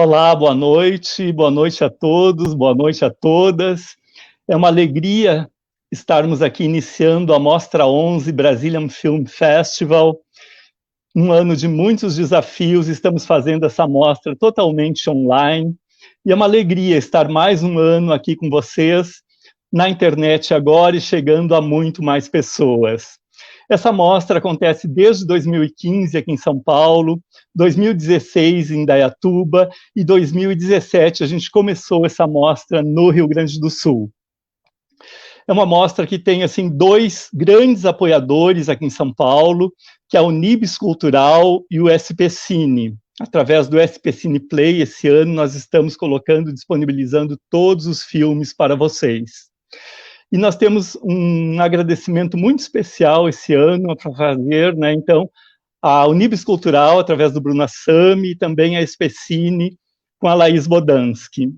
Olá, boa noite a todos, boa noite a todas. É uma alegria estarmos aqui iniciando a Mostra 11 Brazilian Film Festival. Um ano de muitos desafios, estamos fazendo essa mostra totalmente online. E é uma alegria estar mais um ano aqui com vocês, na internet agora e chegando a muito mais pessoas. Essa mostra acontece desde 2015 aqui em São Paulo, 2016 em Indaiatuba e 2017 a gente começou essa mostra no Rio Grande do Sul. É uma mostra que tem assim dois grandes apoiadores aqui em São Paulo, que é a Unibis Cultural e o SP Cine. Através do SP Cine Play, esse ano nós estamos disponibilizando todos os filmes para vocês. E nós temos um agradecimento muito especial esse ano para fazer, né? Então, a Unibis Cultural, através do Bruno Assami, e também a SP Cine, com a Laís Bodansky.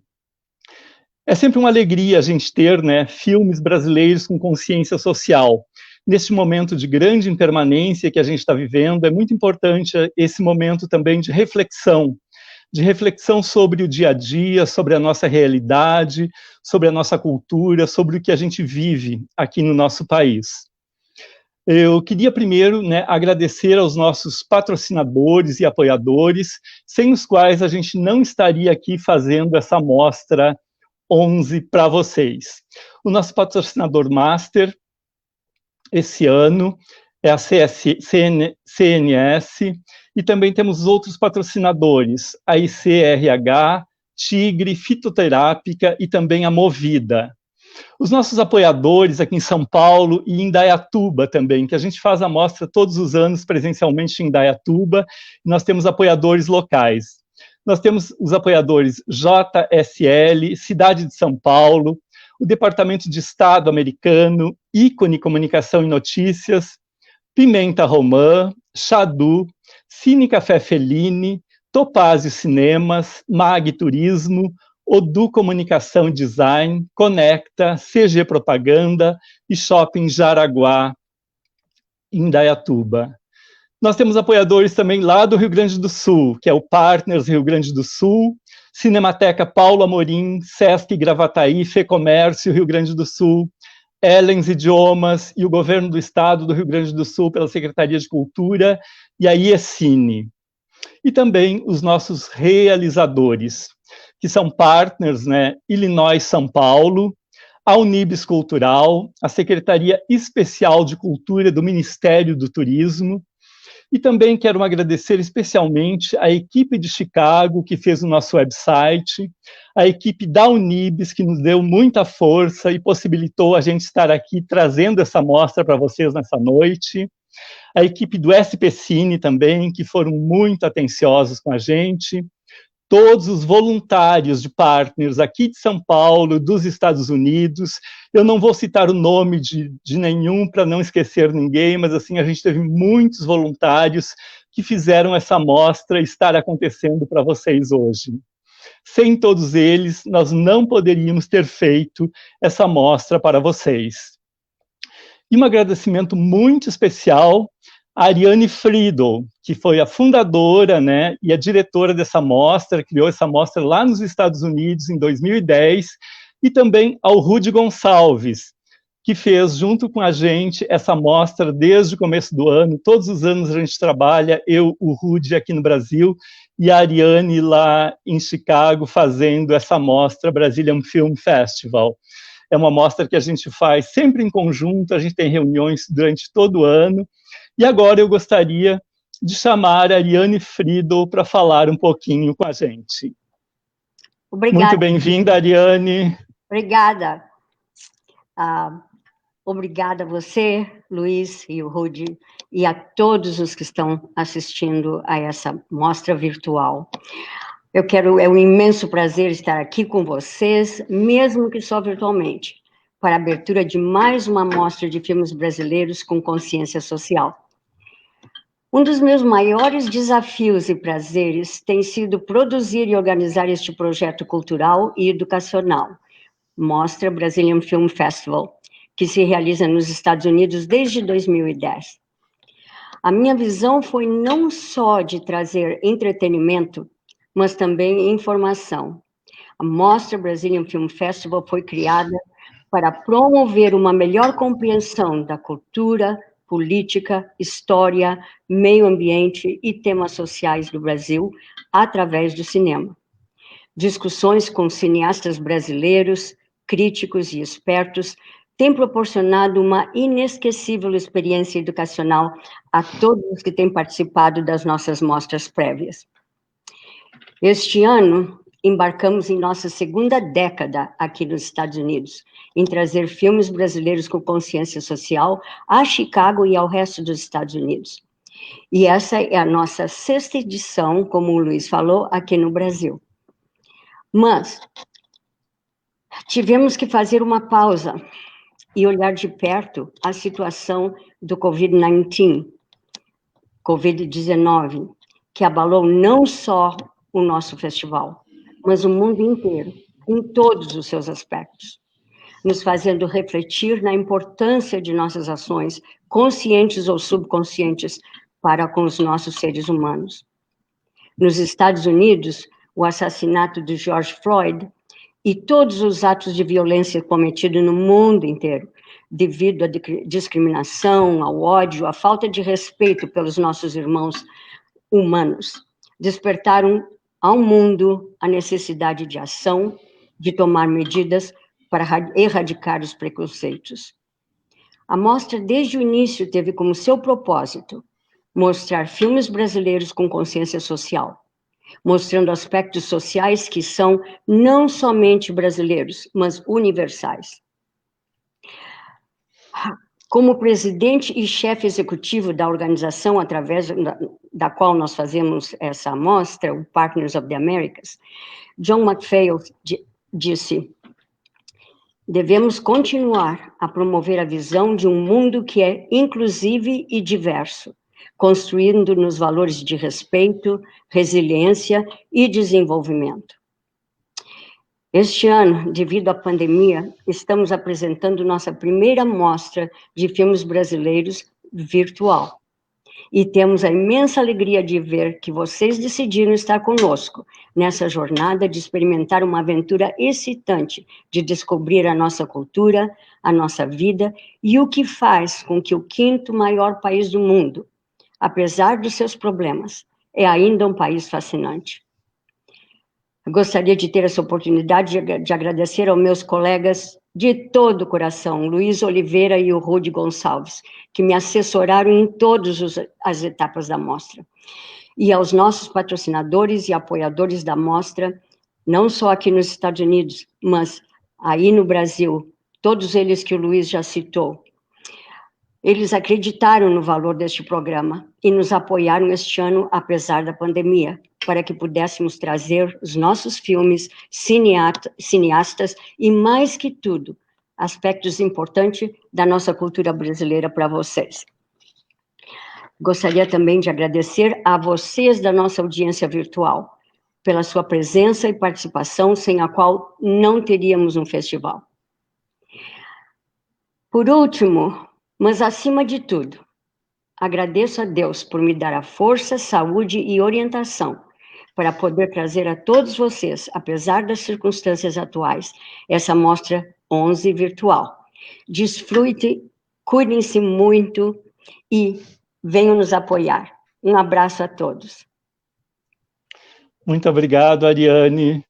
É sempre uma alegria a gente ter, né, filmes brasileiros com consciência social. Neste momento de grande impermanência que a gente está vivendo, é muito importante esse momento também de reflexão sobre o dia a dia, sobre a nossa realidade, sobre a nossa cultura, sobre o que a gente vive aqui no nosso país. Eu queria primeiro, né, agradecer aos nossos patrocinadores e apoiadores, sem os quais a gente não estaria aqui fazendo essa mostra 11 para vocês. O nosso patrocinador master, esse ano, é a CNS, e também temos outros patrocinadores, a ICRH, Tigre, Fitoterápica e também a Movida. Os nossos apoiadores aqui em São Paulo e em Indaiatuba também, que a gente faz a mostra todos os anos presencialmente em Indaiatuba, e nós temos apoiadores locais. Nós temos os apoiadores JSL, Cidade de São Paulo, o Departamento de Estado americano, Ícone Comunicação e Notícias, Pimenta Romã, Xadu, Cine Café Fellini, Topázio Cinemas, MAG Turismo, Odu Comunicação e Design, Conecta, CG Propaganda e Shopping Jaraguá, em Indaiatuba. Nós temos apoiadores também lá do Rio Grande do Sul, que é o Partners Rio Grande do Sul, Cinemateca Paulo Amorim, Sesc Gravataí, Fecomércio Rio Grande do Sul, Ellens Idiomas e o Governo do Estado do Rio Grande do Sul pela Secretaria de Cultura e a IECine. E também os nossos realizadores, que são partners, né, Illinois São Paulo, a Unibis Cultural, a Secretaria Especial de Cultura do Ministério do Turismo, e também quero agradecer especialmente a equipe de Chicago, que fez o nosso website, a equipe da Unibis, que nos deu muita força e possibilitou a gente estar aqui trazendo essa mostra para vocês nessa noite, a equipe do SP Cine também, que foram muito atenciosos com a gente, todos os voluntários de partners aqui de São Paulo, dos Estados Unidos. Eu não vou citar o nome de nenhum para não esquecer ninguém, mas assim, a gente teve muitos voluntários que fizeram essa mostra estar acontecendo para vocês hoje. Sem todos eles, nós não poderíamos ter feito essa mostra para vocês. E um agradecimento muito especial a Ariane Friedel, que foi a fundadora, né, e a diretora dessa mostra, criou essa mostra lá nos Estados Unidos em 2010, e também ao Rudy Gonçalves, que fez junto com a gente essa mostra desde o começo do ano. Todos os anos a gente trabalha, eu, o Rudy aqui no Brasil, e a Ariane lá em Chicago fazendo essa mostra Brazilian Film Festival. É uma mostra que a gente faz sempre em conjunto, a gente tem reuniões durante todo o ano. E agora eu gostaria de chamar a Ariane Friedel para falar um pouquinho com a gente. Obrigada. Muito bem-vinda, Ariane. Obrigada. Obrigada a você, Luiz e o Rudy, e a todos os que estão assistindo a essa mostra virtual. É um imenso prazer estar aqui com vocês, mesmo que só virtualmente, para a abertura de mais uma mostra de filmes brasileiros com consciência social. Um dos meus maiores desafios e prazeres tem sido produzir e organizar este projeto cultural e educacional, Mostra Brazilian Film Festival, que se realiza nos Estados Unidos desde 2010. A minha visão foi não só de trazer entretenimento, mas também informação. A Mostra Brazilian Film Festival foi criada para promover uma melhor compreensão da cultura, política, história, meio ambiente e temas sociais do Brasil através do cinema. Discussões com cineastas brasileiros, críticos e espertos têm proporcionado uma inesquecível experiência educacional a todos os que têm participado das nossas mostras prévias. Este ano, embarcamos em nossa segunda década aqui nos Estados Unidos, em trazer filmes brasileiros com consciência social a Chicago e ao resto dos Estados Unidos. E essa é a nossa 6ª edição, como o Luiz falou, aqui no Brasil. Mas tivemos que fazer uma pausa e olhar de perto a situação do COVID-19, que abalou não só o nosso festival, mas o mundo inteiro, em todos os seus aspectos, nos fazendo refletir na importância de nossas ações, conscientes ou subconscientes, para com os nossos seres humanos. Nos Estados Unidos, o assassinato de George Floyd e todos os atos de violência cometidos no mundo inteiro, devido à discriminação, ao ódio, à falta de respeito pelos nossos irmãos humanos, despertaram ao mundo a necessidade de ação, de tomar medidas para erradicar os preconceitos. A mostra, desde o início, teve como seu propósito mostrar filmes brasileiros com consciência social, mostrando aspectos sociais que são não somente brasileiros, mas universais. Como presidente e chefe executivo da organização através da qual nós fazemos essa amostra, o Partners of the Americas, John MacPhail disse: devemos continuar a promover a visão de um mundo que é inclusivo e diverso, construindo nos valores de respeito, resiliência e desenvolvimento. Este ano, devido à pandemia, estamos apresentando nossa primeira mostra de filmes brasileiros virtual. E temos a imensa alegria de ver que vocês decidiram estar conosco nessa jornada de experimentar uma aventura excitante de descobrir a nossa cultura, a nossa vida e o que faz com que o 5º maior país do mundo, apesar dos seus problemas, é ainda um país fascinante. Eu gostaria de ter essa oportunidade de agradecer aos meus colegas de todo o coração, Luiz Oliveira e o Rudy Gonçalves, que me assessoraram em todas as etapas da mostra. E aos nossos patrocinadores e apoiadores da mostra, não só aqui nos Estados Unidos, mas aí no Brasil, todos eles que o Luiz já citou. Eles acreditaram no valor deste programa e nos apoiaram este ano, apesar da pandemia, para que pudéssemos trazer os nossos filmes, cineastas e, mais que tudo, aspectos importantes da nossa cultura brasileira para vocês. Gostaria também de agradecer a vocês da nossa audiência virtual, pela sua presença e participação, sem a qual não teríamos um festival. Por último, mas acima de tudo, agradeço a Deus por me dar a força, saúde e orientação para poder trazer a todos vocês, apesar das circunstâncias atuais, essa mostra 11 virtual. Desfrute, cuidem-se muito e venham nos apoiar. Um abraço a todos. Muito obrigado, Ariane.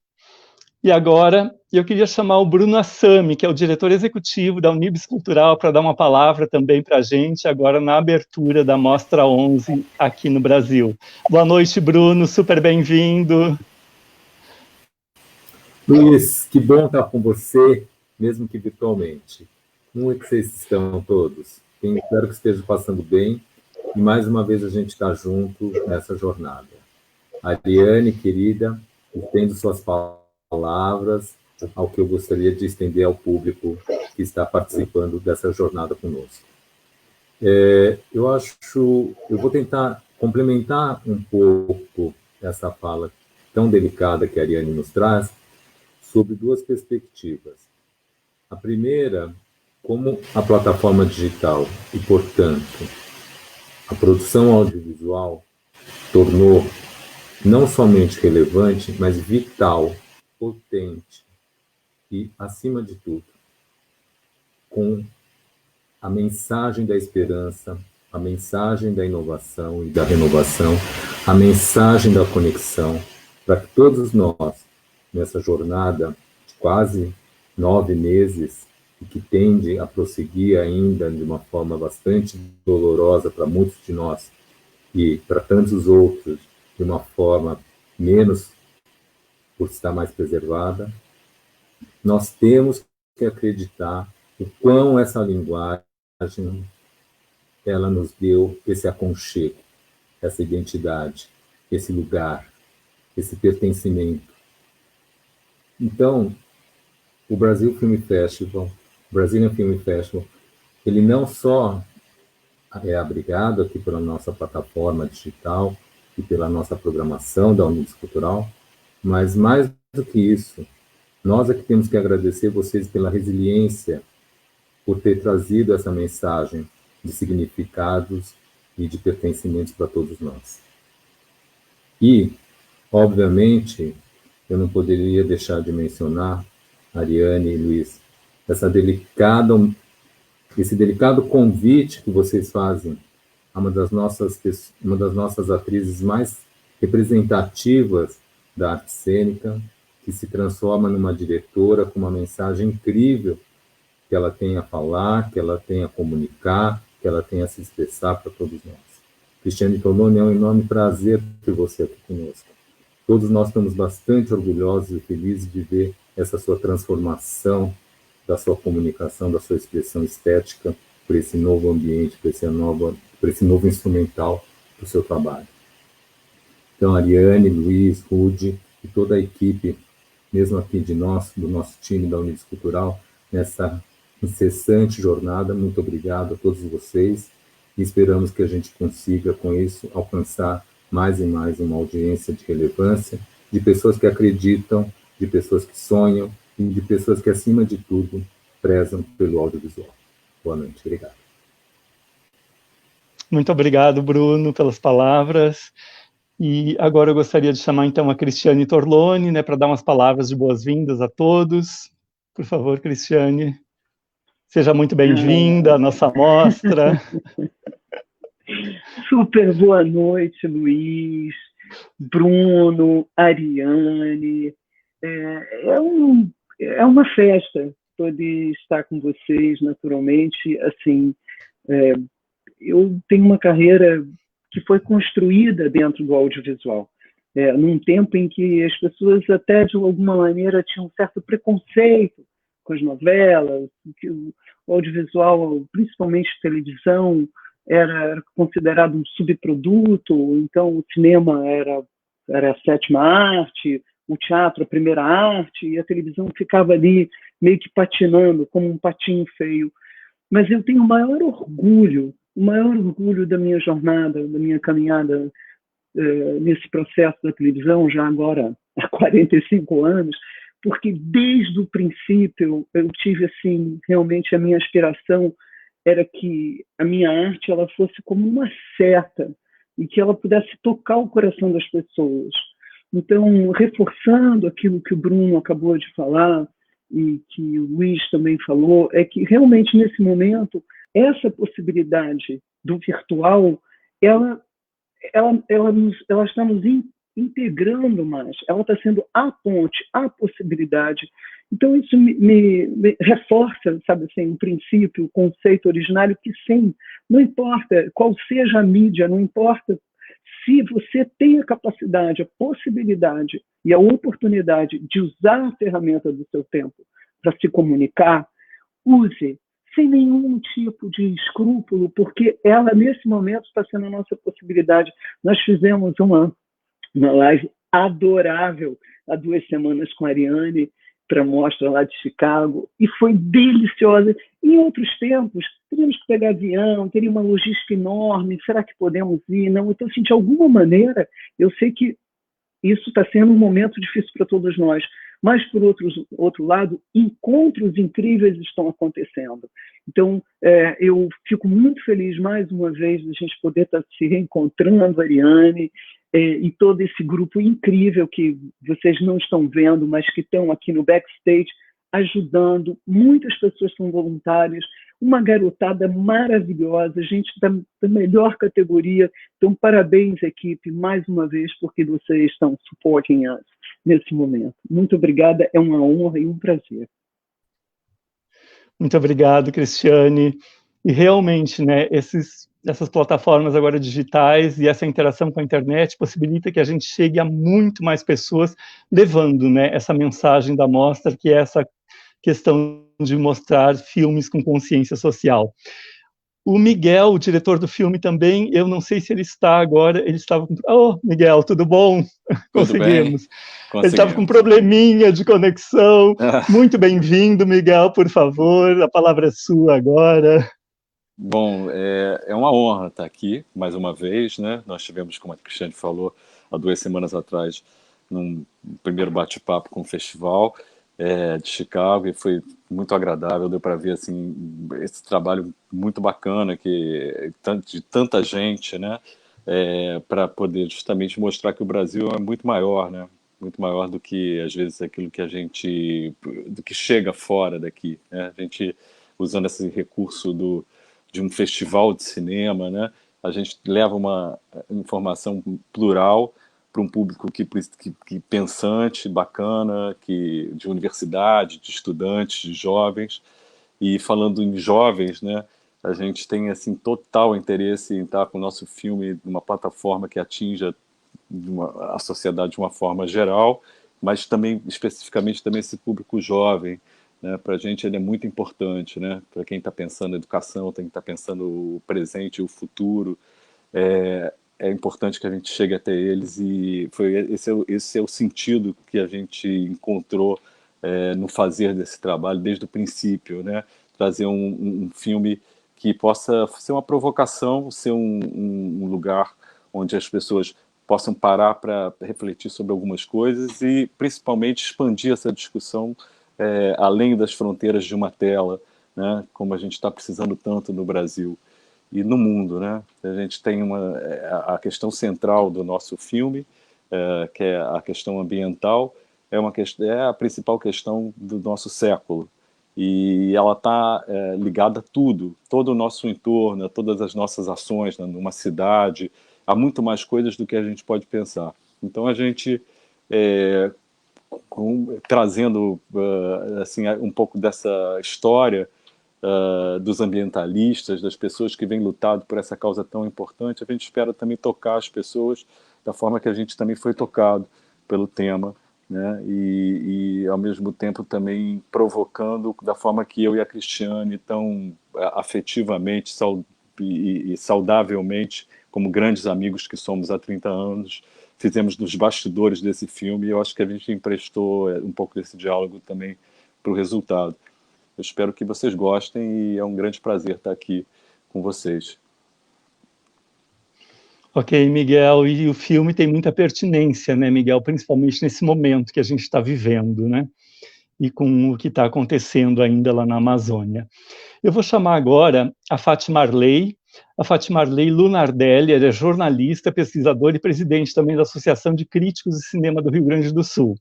E agora, eu queria chamar o Bruno Assami, que é o diretor executivo da Unibis Cultural, para dar uma palavra também para a gente, agora na abertura da Mostra 11 aqui no Brasil. Boa noite, Bruno, super bem-vindo. Luiz, que bom estar com você, mesmo que virtualmente. Como é que vocês estão todos? Espero que estejam passando bem, e mais uma vez a gente está junto nessa jornada. Ariane, querida, estendo suas palavras ao que eu gostaria de estender ao público que está participando dessa jornada conosco. Eu vou tentar complementar um pouco essa fala tão delicada que a Ariane nos traz, sobre duas perspectivas. A primeira, como a plataforma digital e, portanto, a produção audiovisual tornou não somente relevante, mas vital, potente e, acima de tudo, com a mensagem da esperança, a mensagem da inovação e da renovação, a mensagem da conexão, para que todos nós, nessa jornada de quase 9 meses, e que tende a prosseguir ainda de uma forma bastante dolorosa para muitos de nós, e para tantos outros, de uma forma menos, por estar mais preservada, nós temos que acreditar o quão essa linguagem ela nos deu esse aconchego, essa identidade, esse lugar, esse pertencimento. Então, o Brasil Film Festival, Brazilian Film Festival, ele não só é abrigado aqui pela nossa plataforma digital e pela nossa programação da Unidos Cultural, mas mais do que isso, nós é que temos que agradecer vocês pela resiliência, por ter trazido essa mensagem de significados e de pertencimentos para todos nós. E, obviamente, eu não poderia deixar de mencionar, Ariane e Luiz, esse delicado convite que vocês fazem a uma das nossas atrizes mais representativas da arte cênica, que se transforma numa diretora com uma mensagem incrível que ela tem a falar, que ela tem a comunicar, que ela tem a se expressar para todos nós. Cristiane Torlone, é um enorme prazer ter você aqui conosco. Todos nós estamos bastante orgulhosos e felizes de ver essa sua transformação da sua comunicação, da sua expressão estética, por esse novo ambiente, por esse novo instrumental do seu trabalho. Então, Ariane, Luiz, Rudy e toda a equipe, mesmo aqui do nosso time da Unidos Cultural, nessa incessante jornada, muito obrigado a todos vocês e esperamos que a gente consiga, com isso, alcançar mais e mais uma audiência de relevância, de pessoas que acreditam, de pessoas que sonham e de pessoas que, acima de tudo, prezam pelo audiovisual. Boa noite, obrigado. Muito obrigado, Bruno, pelas palavras. E agora eu gostaria de chamar, então, a Cristiane Torlone, né, para dar umas palavras de boas-vindas a todos. Por favor, Cristiane, seja muito bem-vinda à nossa mostra. Super boa noite, Luiz, Bruno, Ariane. É uma festa poder estar com vocês, naturalmente. Assim, eu tenho uma carreira que foi construída dentro do audiovisual, num tempo em que as pessoas até, de alguma maneira, tinham um certo preconceito com as novelas, que o audiovisual, principalmente televisão, era considerado um subproduto, então o cinema era a sétima arte, o teatro a primeira arte, e a televisão ficava ali meio que patinando, como um patinho feio. Mas eu tenho o maior orgulho da minha jornada, da minha caminhada nesse processo da televisão, já agora há 45 anos, porque desde o princípio eu tive, assim, realmente a minha aspiração era que a minha arte ela fosse como uma seta e que ela pudesse tocar o coração das pessoas. Então, reforçando aquilo que o Bruno acabou de falar e que o Luiz também falou, é que realmente nesse momento essa possibilidade do virtual, ela está nos integrando mais, ela está sendo a ponte, a possibilidade. Então isso me reforça, sabe assim, o princípio, o conceito originário que sim, não importa qual seja a mídia, não importa se você tem a capacidade, a possibilidade e a oportunidade de usar a ferramenta do seu tempo para se comunicar, use sem nenhum tipo de escrúpulo, porque ela, nesse momento, está sendo a nossa possibilidade. Nós fizemos uma live adorável há 2 semanas com a Ariane, para a mostra lá de Chicago, e foi deliciosa. Em outros tempos, teríamos que pegar avião, teria uma logística enorme, será que podemos ir? Não. Então, assim, de alguma maneira, eu sei que isso está sendo um momento difícil para todos nós, mas, por outro lado, encontros incríveis estão acontecendo. Então, eu fico muito feliz, mais uma vez, de a gente poder estar se reencontrando, Ariane, e todo esse grupo incrível que vocês não estão vendo, mas que estão aqui no backstage ajudando. Muitas pessoas são voluntárias, uma garotada maravilhosa, gente da melhor categoria. Então, parabéns, equipe, mais uma vez, porque vocês estão supporting us nesse momento. Muito obrigada, é uma honra e um prazer. Muito obrigado, Cristiane. E realmente, né, essas plataformas agora digitais e essa interação com a internet possibilita que a gente chegue a muito mais pessoas levando, né, essa mensagem da mostra, que é essa questão de mostrar filmes com consciência social. O Miguel, o diretor do filme também, eu não sei se ele está agora, ele estava com... Oh, Miguel, tudo bom? Conseguimos. Ele estava com um probleminha de conexão. Muito bem-vindo, Miguel, por favor, a palavra é sua agora. Bom, é uma honra estar aqui mais uma vez, né? Nós tivemos, como a Cristiane falou, há 2 semanas atrás, num primeiro bate-papo com o festival de Chicago, e foi muito agradável, deu para ver assim, esse trabalho muito bacana de tanta gente, né? Para poder justamente mostrar que o Brasil é muito maior, né? Muito maior do que, às vezes, aquilo do que chega fora daqui, né? A gente, usando esse recurso de um festival de cinema, né? A gente leva uma informação plural para um público que pensante, bacana, de universidade, de estudantes, de jovens. E falando em jovens, né? A gente tem assim total interesse em estar com o nosso filme numa plataforma que atinja a sociedade de uma forma geral, mas também especificamente também esse público jovem. Né, para a gente ele é muito importante, né, para quem está pensando em educação, quem está pensando o presente e o futuro, é importante que a gente chegue até eles, e esse é o sentido que a gente encontrou no fazer desse trabalho desde o princípio, né, trazer um filme que possa ser uma provocação, ser um lugar onde as pessoas possam parar para refletir sobre algumas coisas e principalmente expandir essa discussão além das fronteiras de uma tela, né, como a gente está precisando tanto no Brasil e no mundo, né? A gente tem a questão central do nosso filme, que é a questão ambiental, é a principal questão do nosso século, e ela está ligada a tudo, todo o nosso entorno, a todas as nossas ações, né, numa cidade, há muito mais coisas do que a gente pode pensar. Então a gente trazendo assim, um pouco dessa história dos ambientalistas, das pessoas que vêm lutado por essa causa tão importante, a gente espera também tocar as pessoas da forma que a gente também foi tocado pelo tema, né? E ao mesmo tempo também provocando da forma que eu e a Cristiane tão afetivamente e saudavelmente, como grandes amigos que somos há 30 anos, fizemos nos bastidores desse filme, e eu acho que a gente emprestou um pouco desse diálogo também para o resultado. Eu espero que vocês gostem, e é um grande prazer estar aqui com vocês. Ok, Miguel, e o filme tem muita pertinência, né, Miguel, principalmente nesse momento que a gente está vivendo, né, e com o que está acontecendo ainda lá na Amazônia. Eu vou chamar agora a Fátima Arley Lunardelli, ela é jornalista, pesquisadora e presidente também da Associação de Críticos de Cinema do Rio Grande do Sul.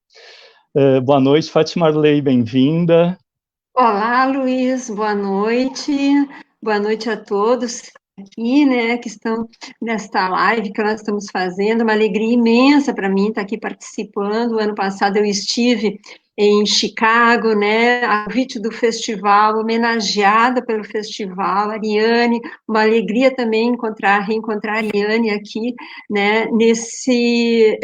Boa noite, Fátima Arley, bem-vinda. Olá, Luiz, boa noite a todos aqui, né, que estão nesta live que nós estamos fazendo, uma alegria imensa para mim estar aqui participando. O ano passado eu estive em Chicago, né, a convite do festival, homenageada pelo festival, Ariane, uma alegria também reencontrar a Ariane aqui, né, nesse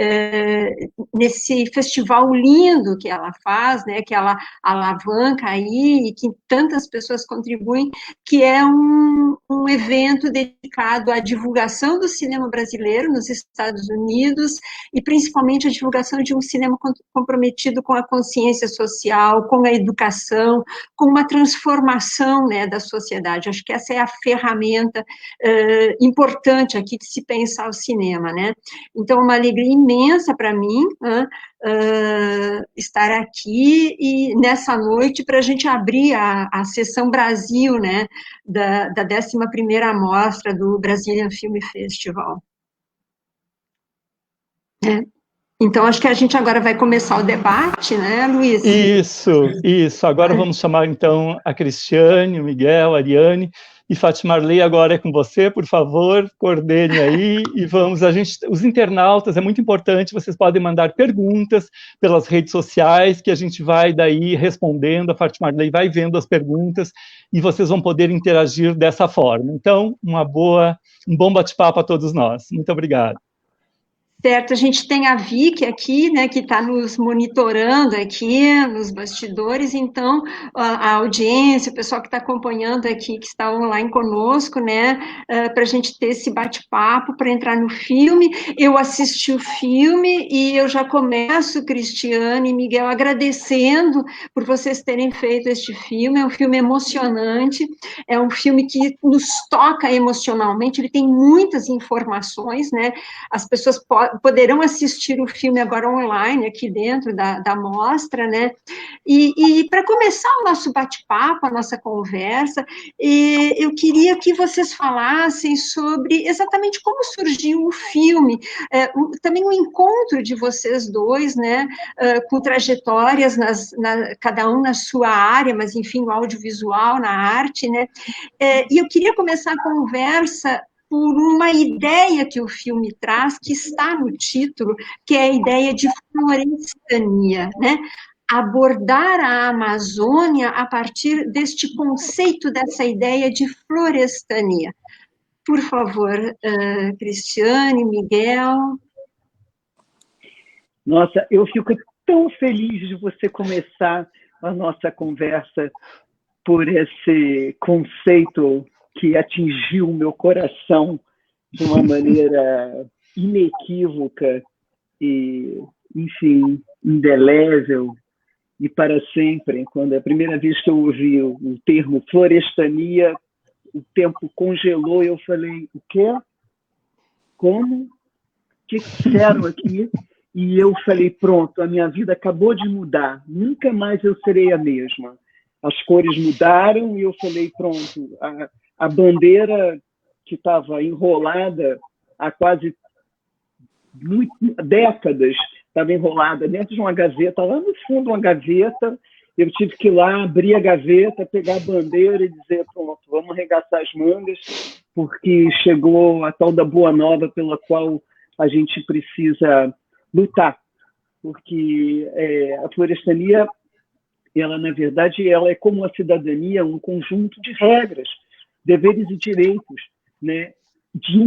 festival lindo que ela faz, né, que ela alavanca aí, e que tantas pessoas contribuem, que é um evento dedicado à divulgação do cinema brasileiro nos Estados Unidos, e principalmente a divulgação de um cinema comprometido com a consciência social, com a educação, com uma transformação, né, da sociedade. Acho que essa é a ferramenta importante aqui de se pensar o cinema, né? Então, uma alegria imensa para mim, estar aqui e nessa noite para a gente abrir a sessão Brasil, né, da 11ª Mostra do Brazilian Film Festival. Então, acho que a gente agora vai começar o debate, né, Luiz? Isso. Agora vamos chamar, então, a Cristiane, o Miguel, a Ariane, e Fátima Arley, agora é com você, por favor, coordene aí, e vamos, os internautas, é muito importante, vocês podem mandar perguntas pelas redes sociais, que a gente vai daí respondendo, a Fátima Arley vai vendo as perguntas, e vocês vão poder interagir dessa forma. Então, um bom bate-papo a todos nós. Muito obrigado. Certo, a gente tem a Vicky aqui, né, que está nos monitorando aqui nos bastidores, então a audiência, o pessoal que está acompanhando aqui, que está online conosco, né, para a gente ter esse bate-papo, para entrar no filme. Eu assisti o filme e eu já começo, Cristiane e Miguel, agradecendo por vocês terem feito este filme. É um filme emocionante, é um filme que nos toca emocionalmente, ele tem muitas informações, né, as pessoas poderão assistir o filme agora online, aqui dentro da mostra, né? E para começar o nosso bate-papo, a nossa conversa, eu queria que vocês falassem sobre exatamente como surgiu o filme, também o encontro de vocês dois, né? Com trajetórias, cada um na sua área, mas enfim, o audiovisual, na arte, né? E eu queria começar a conversa por uma ideia que o filme traz, que está no título, que é a ideia de florestania, né? Abordar a Amazônia a partir deste conceito, dessa ideia de florestania. Por favor, Cristiane, Miguel. Nossa, eu fico tão feliz de você começar a nossa conversa por esse conceito que atingiu o meu coração de uma maneira inequívoca e, enfim, indelével e para sempre. Quando a primeira vez que eu ouvi o termo florestania, o tempo congelou e eu falei, o quê? Como? O que disseram aqui? E eu falei, pronto, a minha vida acabou de mudar, nunca mais eu serei a mesma. As cores mudaram e eu falei, pronto, a bandeira que estava enrolada há quase décadas, estava enrolada dentro de uma gaveta, lá no fundo de uma gaveta, eu tive que ir lá, abrir a gaveta, pegar a bandeira e dizer, pronto, vamos arregaçar as mangas, porque chegou a tal da boa nova pela qual a gente precisa lutar, porque a florestania, ela, na verdade, ela é como a cidadania, um conjunto de regras, deveres e direitos, né, de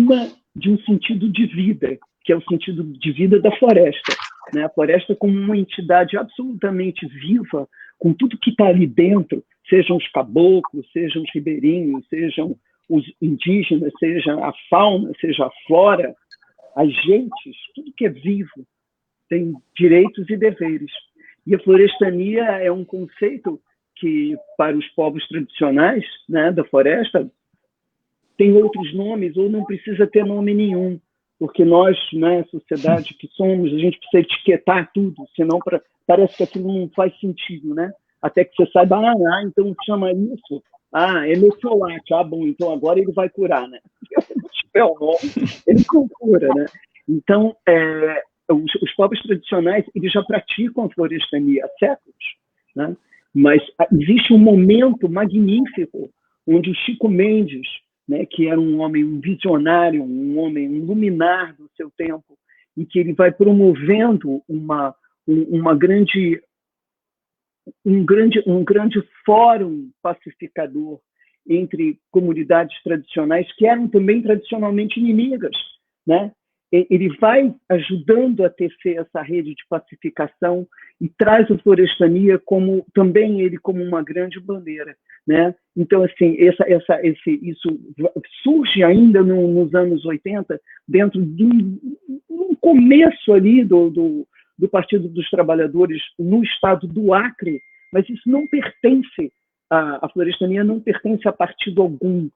um sentido de vida, que é o sentido de vida da floresta, né? A floresta como uma entidade absolutamente viva, com tudo que está ali dentro, sejam os caboclos, sejam os ribeirinhos, sejam os indígenas, seja a fauna, seja a flora, as gentes, tudo que é vivo tem direitos e deveres. E a florestania é um conceito que, para os povos tradicionais, né, da floresta, tem outros nomes ou não precisa ter nome nenhum, porque nós, né, sociedade que somos, a gente precisa etiquetar tudo, senão parece que aquilo não faz sentido, né? Até que você saiba, então chama isso, é metiolate, bom, então agora ele vai curar, né? Se não tiver o nome, ele não cura, né? Então, os povos tradicionais, eles já praticam a florestania há séculos, né? Mas existe um momento magnífico onde o Chico Mendes, né, que era um homem, um visionário, um homem, um luminar do seu tempo, em que ele vai promovendo um grande fórum pacificador entre comunidades tradicionais que eram também tradicionalmente inimigas, né? Ele vai ajudando a tecer essa rede de pacificação e traz a florestania como uma grande bandeira, né? Então, assim, isso surge ainda nos anos 80, dentro de um começo ali do Partido dos Trabalhadores no estado do Acre, mas isso não pertence, a florestania não pertence a partido algum.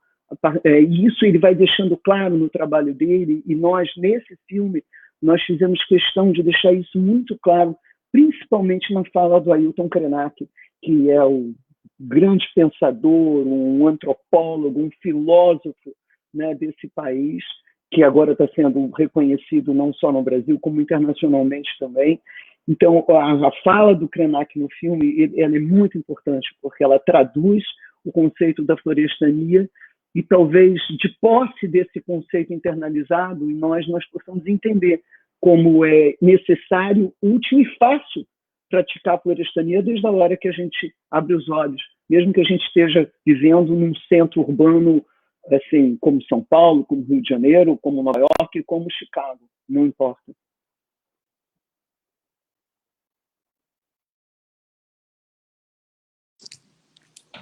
E isso ele vai deixando claro no trabalho dele, e nós, nesse filme, nós fizemos questão de deixar isso muito claro, principalmente na fala do Ailton Krenak, que é o grande pensador, um antropólogo, um filósofo, né, desse país, que agora está sendo reconhecido não só no Brasil, como internacionalmente também. Então, a fala do Krenak no filme ela é muito importante, porque ela traduz o conceito da florestania e talvez, de posse desse conceito internalizado, nós possamos entender como é necessário, útil e fácil praticar a florestania desde a hora que a gente abre os olhos, mesmo que a gente esteja vivendo num centro urbano, assim, como São Paulo, como Rio de Janeiro, como Nova York, como Chicago, não importa.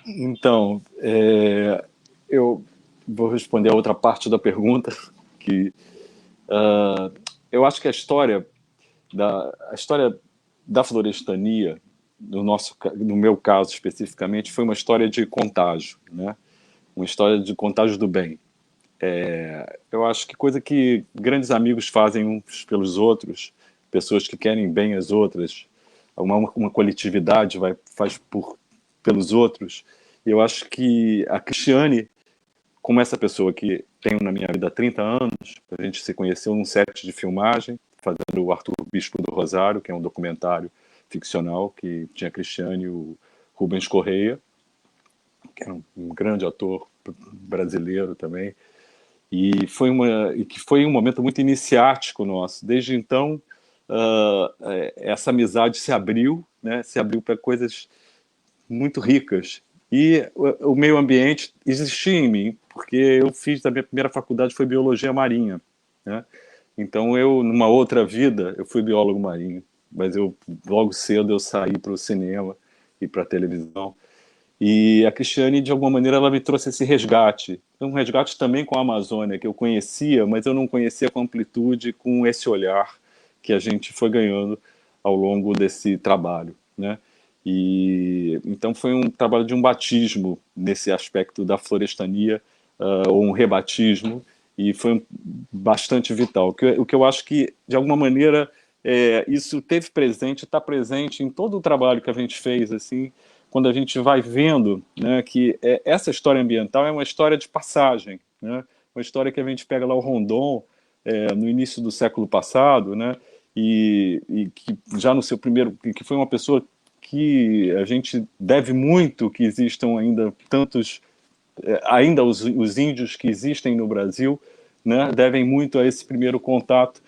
Então, eu vou responder a outra parte da pergunta, que eu acho que a história da florestania, no meu caso especificamente, foi uma história de contágio, né? Uma história de contágio do bem. Eu acho que coisa que grandes amigos fazem uns pelos outros, pessoas que querem bem as outras, uma coletividade faz pelos outros. E eu acho que a Cristiane, como essa pessoa que tenho na minha vida há 30 anos, a gente se conheceu num set de filmagem, fazendo o Arthur Bispo do Rosário, que é um documentário ficcional, que tinha a Cristiane e o Rubens Correia, que era um grande ator brasileiro também, e que foi um momento muito iniciático nosso. Desde então, essa amizade se abriu, né? Se abriu para coisas muito ricas. E o meio ambiente existia em mim, porque eu fiz, a minha primeira faculdade foi biologia marinha, né? Então eu, numa outra vida, eu fui biólogo marinho, mas logo cedo eu saí para o cinema e para a televisão. E a Cristiane, de alguma maneira, ela me trouxe esse resgate. Um resgate também com a Amazônia, que eu conhecia, mas eu não conhecia com amplitude, com esse olhar que a gente foi ganhando ao longo desse trabalho, né? E então foi um trabalho de um batismo nesse aspecto da florestania, ou um rebatismo, e foi bastante vital. O que eu acho que, de alguma maneira, isso teve presente, está presente em todo o trabalho que a gente fez, assim, quando a gente vai vendo, né, que essa história ambiental é uma história de passagem, né? Uma história que a gente pega lá o Rondon, no início do século passado, né? E que já no seu primeiro, que foi uma pessoa que a gente deve muito que existam ainda tantos, ainda os índios que existem no Brasil, né, devem muito a esse primeiro contato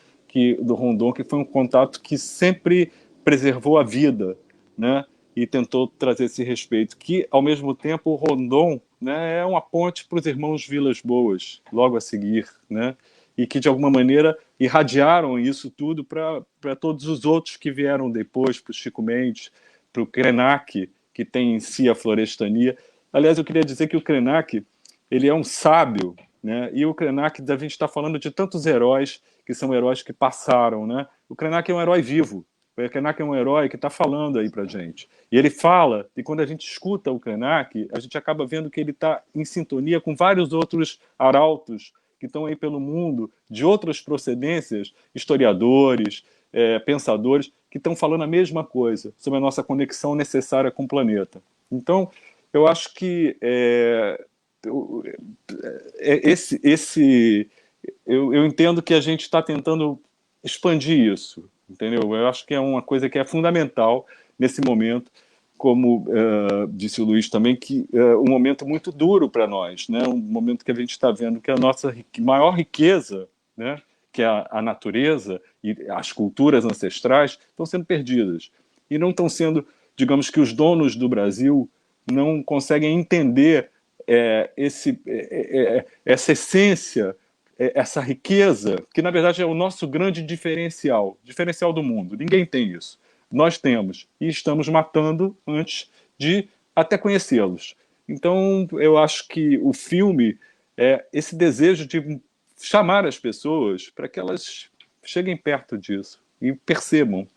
do Rondon, que foi um contato que sempre preservou a vida, né, e tentou trazer esse respeito, que, ao mesmo tempo, o Rondon, né, é uma ponte para os irmãos Vilas Boas, logo a seguir, né, e que, de alguma maneira, irradiaram isso tudo para todos os outros que vieram depois, para o Chico Mendes, para o Krenak, que tem em si a florestania. Aliás, eu queria dizer que o Krenak, ele é um sábio, né? E o Krenak, a gente está falando de tantos heróis que são heróis que passaram, né? O Krenak é um herói vivo. O Krenak é um herói que está falando aí para gente. E ele fala, e quando a gente escuta o Krenak, a gente acaba vendo que ele está em sintonia com vários outros arautos que estão aí pelo mundo, de outras procedências, historiadores, pensadores, que estão falando a mesma coisa, sobre a nossa conexão necessária com o planeta. Então, eu acho que eu entendo que a gente está tentando expandir isso, entendeu? Eu acho que é uma coisa que é fundamental nesse momento, como disse o Luiz também, que é um momento muito duro para nós, né? Um momento que a gente está vendo que a nossa maior riqueza, né, que é a natureza e as culturas ancestrais, estão sendo perdidas. E não estão sendo, digamos que os donos do Brasil não conseguem entender essa essência, essa riqueza, que na verdade é o nosso grande diferencial do mundo. Ninguém tem isso. Nós temos, e estamos matando antes de até conhecê-los. Então, eu acho que o filme é esse desejo de chamar as pessoas para que elas cheguem perto disso e percebam.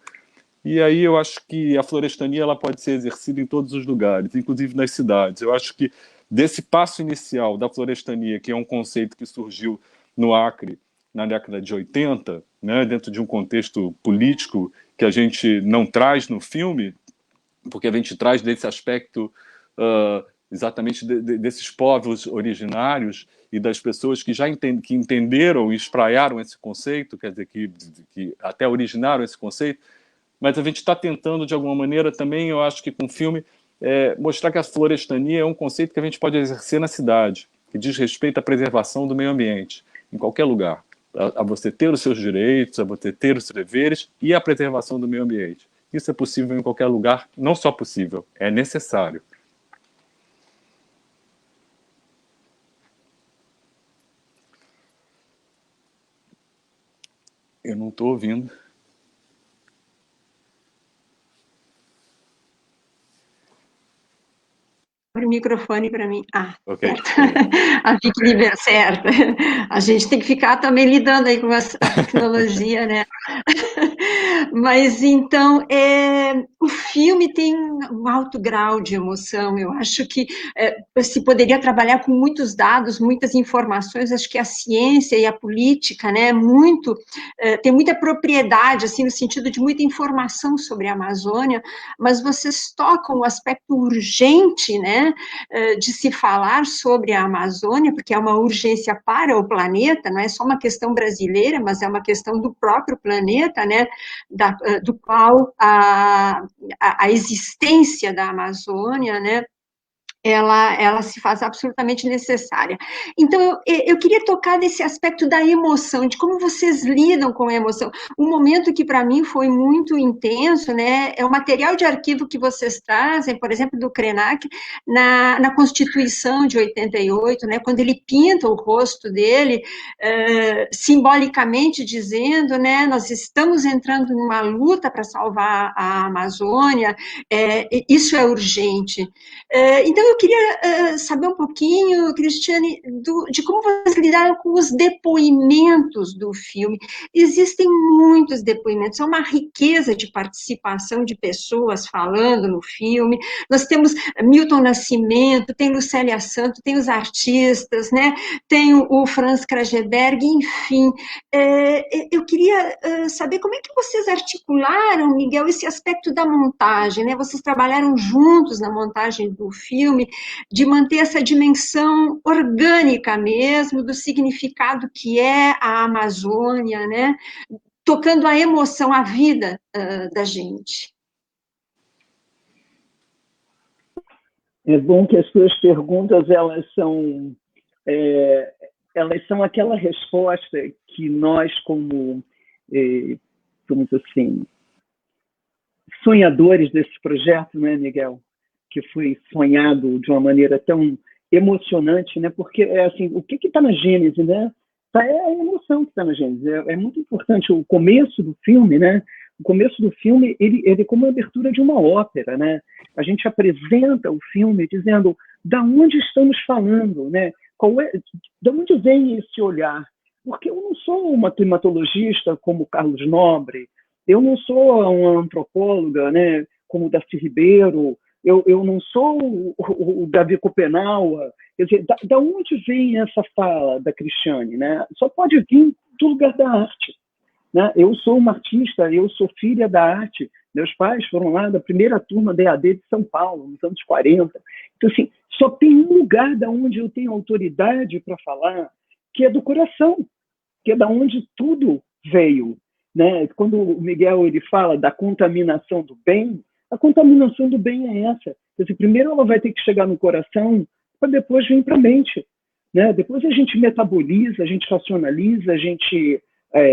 E aí eu acho que a florestania ela pode ser exercida em todos os lugares, inclusive nas cidades. Eu acho que desse passo inicial da florestania, que é um conceito que surgiu no Acre na década de 80, né, dentro de um contexto político que a gente não traz no filme, porque a gente traz desse aspecto exatamente desses povos originários e das pessoas que já entenderam e espraiaram esse conceito, quer dizer, que até originaram esse conceito, mas a gente está tentando, de alguma maneira, também, eu acho que com o filme, mostrar que a florestania é um conceito que a gente pode exercer na cidade, que diz respeito à preservação do meio ambiente, em qualquer lugar, a você ter os seus direitos, a você ter os seus deveres e a preservação do meio ambiente. Isso é possível em qualquer lugar, não só possível, é necessário. Eu não estou ouvindo. Abre o microfone para mim. Ok. A Vicky libera, certo. A gente tem que ficar também lidando aí com a tecnologia, né? Mas, então, o filme tem um alto grau de emoção. Eu acho que se poderia trabalhar com muitos dados, muitas informações. Acho que a ciência e a política, né, tem muita propriedade, assim, no sentido de muita informação sobre a Amazônia, mas vocês tocam o aspecto urgente, né, de se falar sobre a Amazônia, porque é uma urgência para o planeta, não é só uma questão brasileira, mas é uma questão do próprio planeta, né, do qual a existência da Amazônia, né, ela se faz absolutamente necessária. Então, eu queria tocar nesse aspecto da emoção, de como vocês lidam com a emoção. Um momento que, para mim, foi muito intenso, né, é o material de arquivo que vocês trazem, por exemplo, do Krenak, na Constituição de 88, né, quando ele pinta o rosto dele, simbolicamente dizendo, né, nós estamos entrando numa luta para salvar a Amazônia, isso é urgente. Então, eu queria saber um pouquinho, Cristiane, de como vocês lidaram com os depoimentos do filme. Existem muitos depoimentos, é uma riqueza de participação de pessoas falando no filme. Nós temos Milton Nascimento, tem Lucélia Santos, tem os artistas, né? Tem o Franz Krageberg, enfim. Eu queria saber como é que vocês articularam, Miguel, esse aspecto da montagem, né? Vocês trabalharam juntos na montagem do filme, de manter essa dimensão orgânica mesmo, do significado que é a Amazônia, né? Tocando a emoção, a vida da gente. É bom que as suas perguntas, elas são aquela resposta que nós, como, vamos assim, sonhadores desse projeto, né, Miguel? Que foi sonhado de uma maneira tão emocionante, né? Porque assim, o que está na Gênese, né? É a emoção que está na Gênese. É muito importante o começo do filme, né? O começo do filme ele é como a abertura de uma ópera, né? A gente apresenta o filme dizendo da onde estamos falando, né? Da onde vem esse olhar? Porque eu não sou uma climatologista como Carlos Nobre, eu não sou uma antropóloga, né? Como Darcy Ribeiro. Eu não sou o Davi Copenaua. Quer dizer, da onde vem essa fala da Cristiane, né? Só pode vir do lugar da arte, né? Eu sou uma artista, eu sou filha da arte. Meus pais foram lá da primeira turma da EAD de São Paulo, nos anos 40. Então, assim, só tem um lugar da onde eu tenho autoridade para falar, que é do coração, que é da onde tudo veio, né? Quando o Miguel ele fala da contaminação do bem, a contaminação do bem é essa. Quer dizer, primeiro ela vai ter que chegar no coração para depois vir para a mente, né? Depois a gente metaboliza, a gente racionaliza, a gente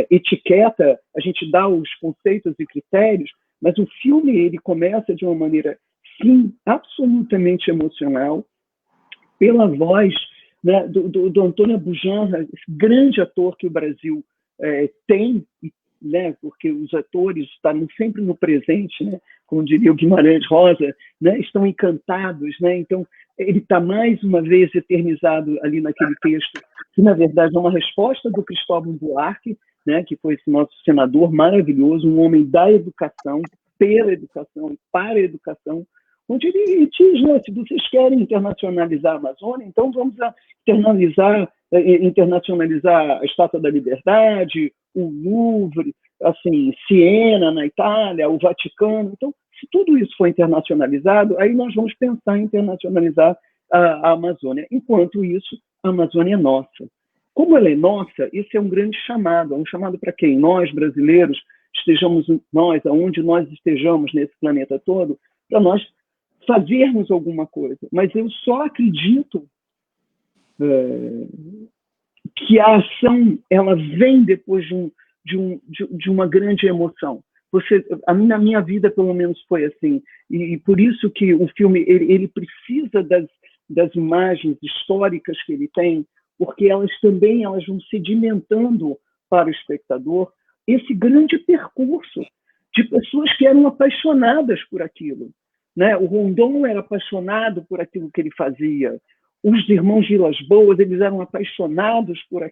etiqueta, a gente dá os conceitos e critérios, mas o filme ele começa de uma maneira, sim, absolutamente emocional, pela voz, né, do Antônio Bujanra, esse grande ator que o Brasil tem, né, porque os atores estão sempre no presente, né, como diria o Guimarães Rosa, né, estão encantados, né, então ele está mais uma vez eternizado ali naquele texto, que na verdade é uma resposta do Cristóvão Buarque, né, que foi esse nosso senador maravilhoso, um homem da educação, pela educação e para a educação, onde ele diz, né, se vocês querem internacionalizar a Amazônia, então vamos internacionalizar a Estátua da Liberdade, o Louvre, assim, Siena, na Itália, o Vaticano. Então, se tudo isso for internacionalizado, aí nós vamos pensar em internacionalizar a Amazônia. Enquanto isso, a Amazônia é nossa. Como ela é nossa, esse é um grande chamado. É um chamado para quem? Nós, brasileiros, estejamos nós, aonde nós estejamos nesse planeta todo, para nós fazermos alguma coisa. Mas eu só acredito que a ação ela vem depois de uma grande emoção. Na minha vida, pelo menos, foi assim. E por isso que o filme ele precisa das imagens históricas que ele tem, porque elas vão sedimentando para o espectador esse grande percurso de pessoas que eram apaixonadas por aquilo. Né? O Rondon era apaixonado por aquilo que ele fazia. Os irmãos Vilas Boas, eles eram apaixonados por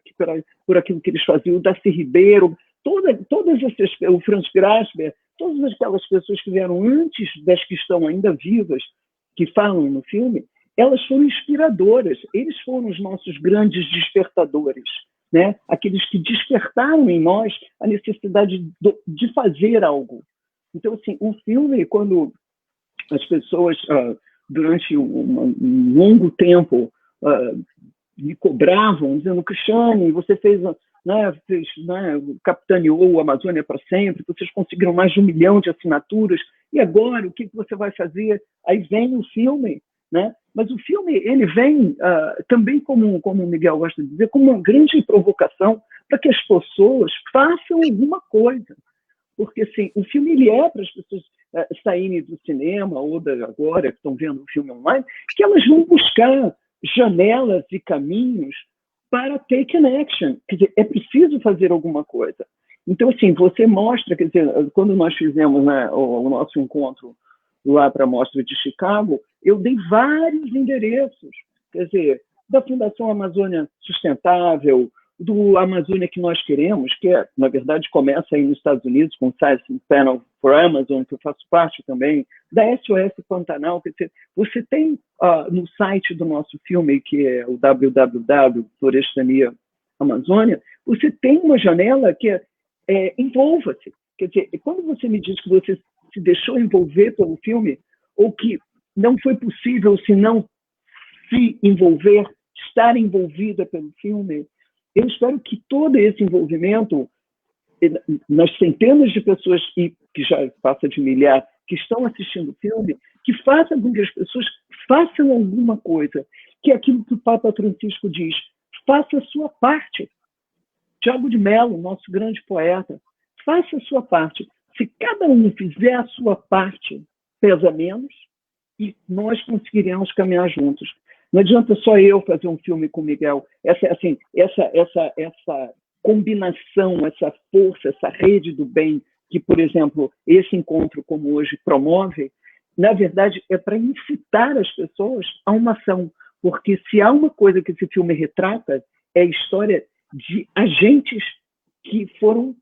aquilo que eles faziam. O Darcy Ribeiro, todas essas, o Franz Grasberg, todas aquelas pessoas que vieram antes das que estão ainda vivas, que falam no filme, elas foram inspiradoras. Eles foram os nossos grandes despertadores, né? Aqueles que despertaram em nós a necessidade de fazer algo. Então, assim, o filme, quando as pessoas, durante um longo tempo, me cobravam, dizendo: Cristiane, você capitaneou o Amazônia para sempre, vocês conseguiram mais de 1 milhão de assinaturas, e agora o que você vai fazer? Aí vem o filme, né? Mas o filme ele vem também, como o Miguel gosta de dizer, como uma grande provocação para que as pessoas façam alguma coisa. Porque assim, o filme ele é para as pessoas saírem do cinema ou agora que estão vendo o filme online, que elas vão buscar janelas e caminhos para take an action. Quer dizer, é preciso fazer alguma coisa. Então, assim, você mostra, quer dizer, quando nós fizemos, né, o nosso encontro lá para a Mostra de Chicago, eu dei vários endereços, quer dizer, da Fundação Amazônia Sustentável, do Amazônia que nós queremos, que na verdade começa aí nos Estados Unidos com o Science Panel for Amazon, que eu faço parte também, da SOS Pantanal. Quer dizer, você tem no site do nosso filme, que é o www.florestania Amazônia, você tem uma janela que é envolva-se. Quer dizer, quando você me diz que você se deixou envolver pelo filme, ou que não foi possível se não se envolver, estar envolvida pelo filme, eu espero que todo esse envolvimento, nas centenas de pessoas, que já passa de milhar, que estão assistindo o filme, que faça com que as pessoas façam alguma coisa, que é aquilo que o Papa Francisco diz: faça a sua parte. Tiago de Mello, nosso grande poeta, faça a sua parte. Se cada um fizer a sua parte, pesa menos, e nós conseguiremos caminhar juntos. Não adianta só eu fazer um filme com o Miguel. Essa combinação, essa força, essa rede do bem que, por exemplo, esse encontro como hoje promove, na verdade, é para incitar as pessoas a uma ação. Porque se há uma coisa que esse filme retrata, é a história de agentes que foram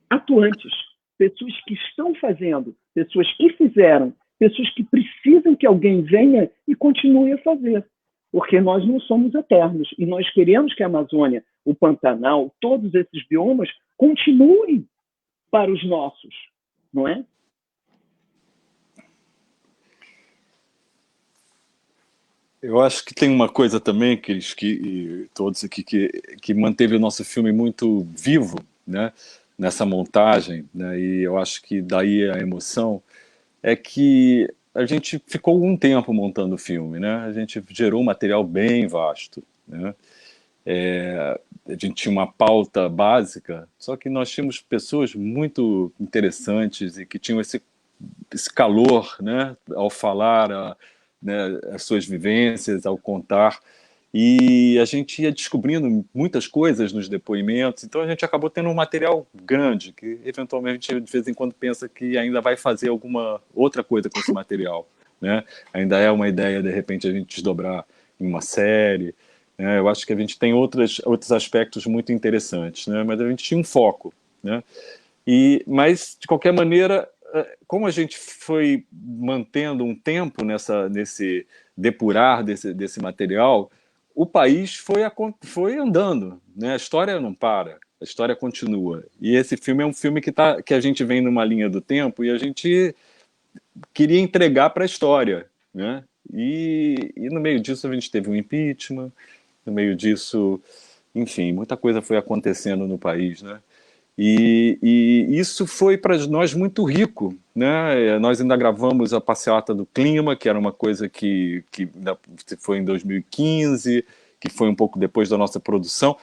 atuantes, pessoas que estão fazendo, pessoas que fizeram, pessoas que precisam que alguém venha e continue a fazer. Porque nós não somos eternos e nós queremos que a Amazônia, o Pantanal, todos esses biomas continuem para os nossos, não é? Eu acho que tem uma coisa também, que todos aqui, que manteve o nosso filme muito vivo, né, nessa montagem, né, e eu acho que daí a emoção, é que a gente ficou algum tempo montando o filme, né? A gente gerou um material bem vasto, né? A gente tinha uma pauta básica, só que nós tínhamos pessoas muito interessantes e que tinham esse calor, né? Ao falar, né, as suas vivências, ao contar. E a gente ia descobrindo muitas coisas nos depoimentos, então a gente acabou tendo um material grande, que eventualmente de vez em quando pensa que ainda vai fazer alguma outra coisa com esse material, né? Ainda é uma ideia, de repente, a gente desdobrar em uma série, né? Eu acho que a gente tem outros aspectos muito interessantes, né? Mas a gente tinha um foco, né? Mas, de qualquer maneira, como a gente foi mantendo um tempo nesse depurar desse material, o país foi andando, né? A história não para, a história continua. E esse filme é um filme que a gente vem numa linha do tempo e a gente queria entregar para a história, né? E no meio disso a gente teve um impeachment, no meio disso, enfim, muita coisa foi acontecendo no país, né? E isso foi para nós muito rico, né? Nós ainda gravamos a Passeata do Clima, que era uma coisa que foi em 2015, que foi um pouco depois da nossa produção.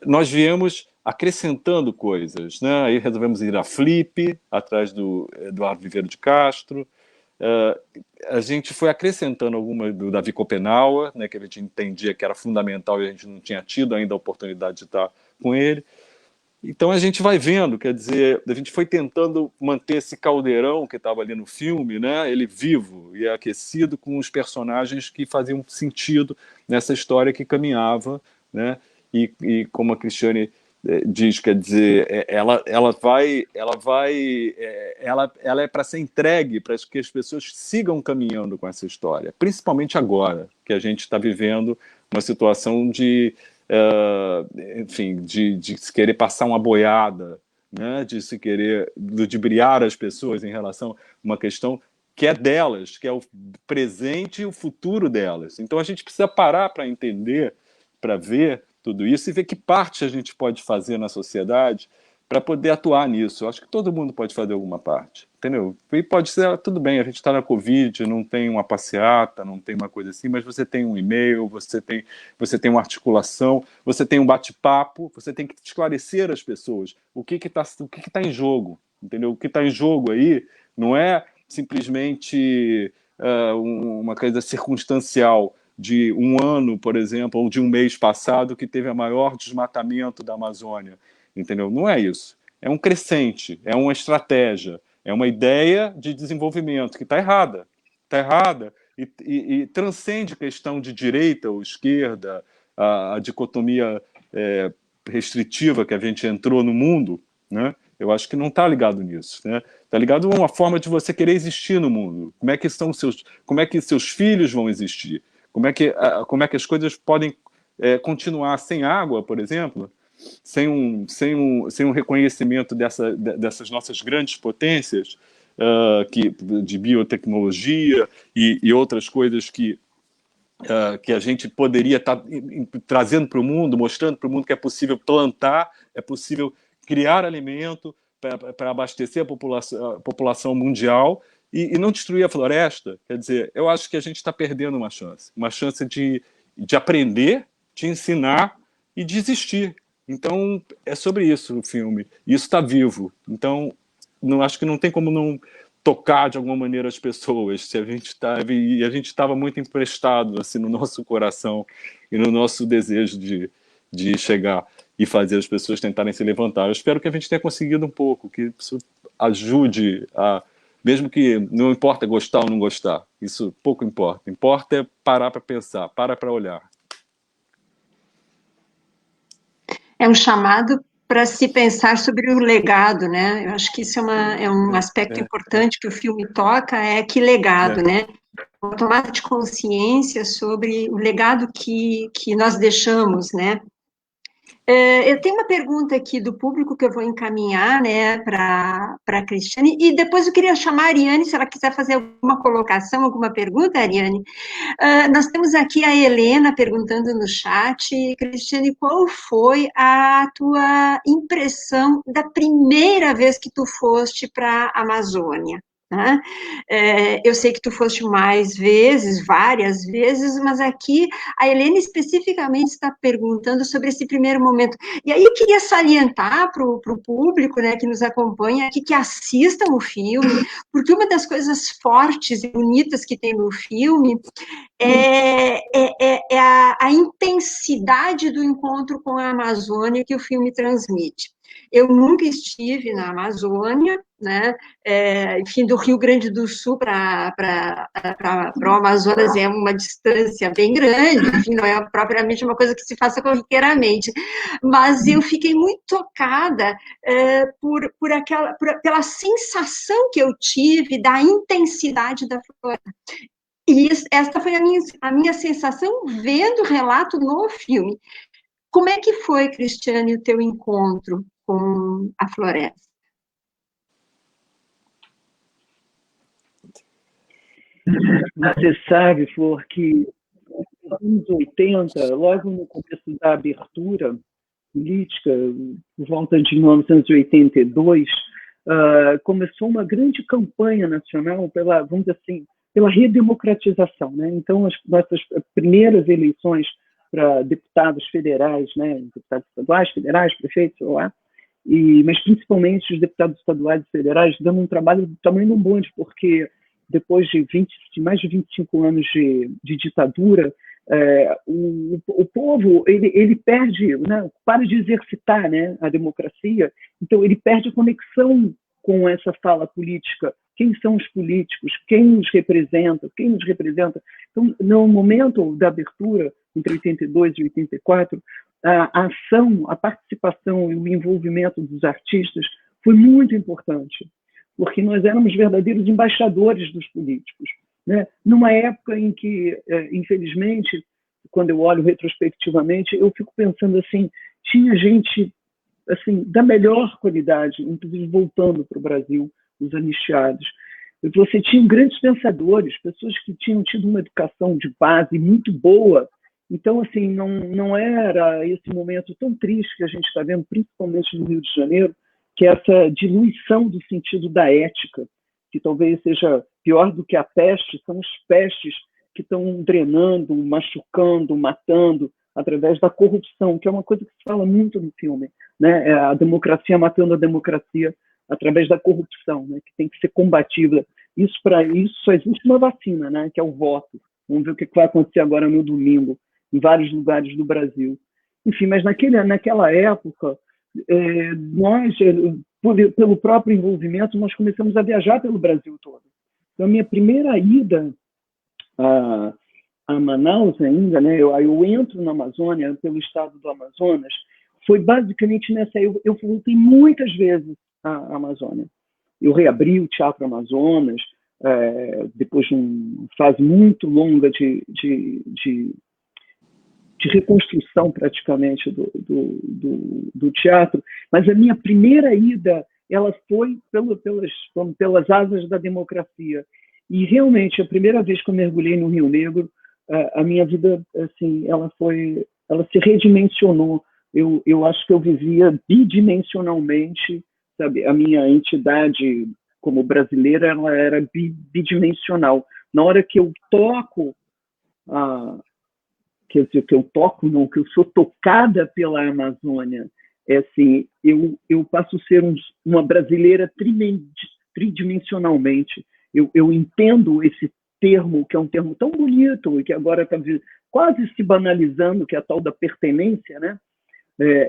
Nós viemos acrescentando coisas, né? Aí resolvemos ir à Flip, atrás do Eduardo Viveiro de Castro. A gente foi acrescentando alguma do Davi Copenauer, né, que a gente entendia que era fundamental e a gente não tinha tido ainda a oportunidade de estar com ele. Então a gente vai vendo, quer dizer, a gente foi tentando manter esse caldeirão que estava ali no filme, né, ele vivo e aquecido com os personagens que faziam sentido nessa história que caminhava, né, e como a Cristiane diz, quer dizer, ela é para ser entregue para que as pessoas sigam caminhando com essa história, principalmente agora que a gente está vivendo uma situação de enfim, de se querer passar uma boiada, né? De se querer ludibriar as pessoas em relação a uma questão que é delas, que é o presente e o futuro delas. Então a gente precisa parar para entender, para ver tudo isso e ver que parte a gente pode fazer na sociedade para poder atuar nisso. Eu acho que todo mundo pode fazer alguma parte, entendeu? E pode ser, tudo bem, a gente está na Covid, não tem uma passeata, não tem uma coisa assim, mas você tem um e-mail, você tem uma articulação, você tem um bate-papo, você tem que esclarecer as pessoas o que tá em jogo, entendeu? O que está em jogo aí não é simplesmente uma coisa circunstancial de um ano, por exemplo, ou de um mês passado que teve o maior desmatamento da Amazônia, entendeu? Não é isso. É um crescente, é uma estratégia, é uma ideia de desenvolvimento que está errada. Está errada e transcende questão de direita ou esquerda, a dicotomia restritiva que a gente entrou no mundo, né? Eu acho que não está ligado nisso, né? Está ligado a uma forma de você querer existir no mundo. Como é que seus filhos vão existir? Como é que as coisas podem continuar sem água, por exemplo? Sem um reconhecimento dessas nossas grandes potências de biotecnologia e outras coisas que a gente poderia estar trazendo para o mundo, mostrando para o mundo que é possível plantar, é possível criar alimento para abastecer a população mundial e não destruir a floresta. Quer dizer, eu acho que a gente está perdendo uma chance de aprender, de ensinar e de existir. Então, é sobre isso o filme. Isso está vivo. Então, acho que não tem como não tocar de alguma maneira as pessoas. Se a gente estava muito emprestado assim, no nosso coração e no nosso desejo de chegar e fazer as pessoas tentarem se levantar. Eu espero que a gente tenha conseguido um pouco, que isso ajude a... Mesmo que não importa gostar ou não gostar, isso pouco importa. Importa é parar para pensar, para olhar. É um chamado para se pensar sobre o legado, né? Eu acho que isso é um aspecto importante que o filme toca, é que legado, né? Uma tomada de consciência sobre o legado que nós deixamos, né? Eu tenho uma pergunta aqui do público que eu vou encaminhar, né, para a Cristiane, e depois eu queria chamar a Ariane, se ela quiser fazer alguma colocação, alguma pergunta, Ariane. Nós temos aqui a Helena perguntando no chat, Cristiane, qual foi a tua impressão da primeira vez que tu foste para a Amazônia? Né? Eu sei que tu foste mais vezes, várias vezes, mas aqui a Helena especificamente está perguntando sobre esse primeiro momento. E aí eu queria salientar para o público, né, que nos acompanha aqui, que assistam o filme, porque uma das coisas fortes e bonitas que tem no filme é a intensidade do encontro com a Amazônia que o filme transmite. Eu nunca estive na Amazônia, né? Enfim, do Rio Grande do Sul para o Amazonas é uma distância bem grande, enfim, não é propriamente uma coisa que se faça corriqueiramente, mas eu fiquei muito tocada pela sensação que eu tive da intensidade da floresta. E esta foi a minha sensação vendo o relato no filme. Como é que foi, Cristiane, o teu encontro com a floresta? Você sabe, Flor, que nos anos 80, logo no começo da abertura política, por volta de 1982, começou uma grande campanha nacional pela, vamos dizer assim, pela redemocratização, né? Então, as nossas primeiras eleições para deputados federais, né, deputados estaduais, federais, prefeitos, sei lá, mas principalmente os deputados estaduais e federais dando um trabalho do tamanho de um bonde, porque depois de mais de 25 anos de ditadura, o povo ele perde, né, para de exercitar, né, a democracia, então ele perde a conexão com essa fala política. Quem são os políticos? Quem os representa? Quem nos representa? Então, no momento da abertura, entre 82 e 84, a ação, a participação e o envolvimento dos artistas foi muito importante, porque nós éramos verdadeiros embaixadores dos políticos, né? Numa época em que, infelizmente, quando eu olho retrospectivamente, eu fico pensando assim, tinha gente assim da melhor qualidade, inclusive voltando para o Brasil, os anistiados. Você tinha grandes pensadores, pessoas que tinham tido uma educação de base muito boa. Então, assim, não era esse momento tão triste que a gente está vendo, principalmente no Rio de Janeiro, que é essa diluição do sentido da ética, que talvez seja pior do que a peste, são os pestes que estão drenando, machucando, matando, através da corrupção, que é uma coisa que se fala muito no filme, né? A democracia matando a democracia através da corrupção, né? Que tem que ser combatida. Para isso só existe uma vacina, né? Que é o voto. Vamos ver o que vai acontecer agora no domingo, em vários lugares do Brasil. Enfim, mas naquela época, nós, pelo próprio envolvimento, nós começamos a viajar pelo Brasil todo. Então, a minha primeira ida a Manaus ainda, né? Eu entro na Amazônia, pelo estado do Amazonas, foi basicamente nessa... Eu voltei muitas vezes à Amazônia. Eu reabri o Teatro Amazonas, depois de uma fase muito longa de reconstrução, praticamente, do teatro. Mas a minha primeira ida, ela foi pelas asas da democracia. E, realmente, a primeira vez que eu mergulhei no Rio Negro, a minha vida, assim, ela se redimensionou. Eu acho que eu vivia bidimensionalmente, sabe? A minha entidade como brasileira, ela era bidimensional. Na hora que eu toco, que eu sou tocada pela Amazônia, assim, eu passo a ser uma brasileira tridimensionalmente. Eu entendo esse termo, que é um termo tão bonito e que agora está quase se banalizando, que é a tal da pertenência, né?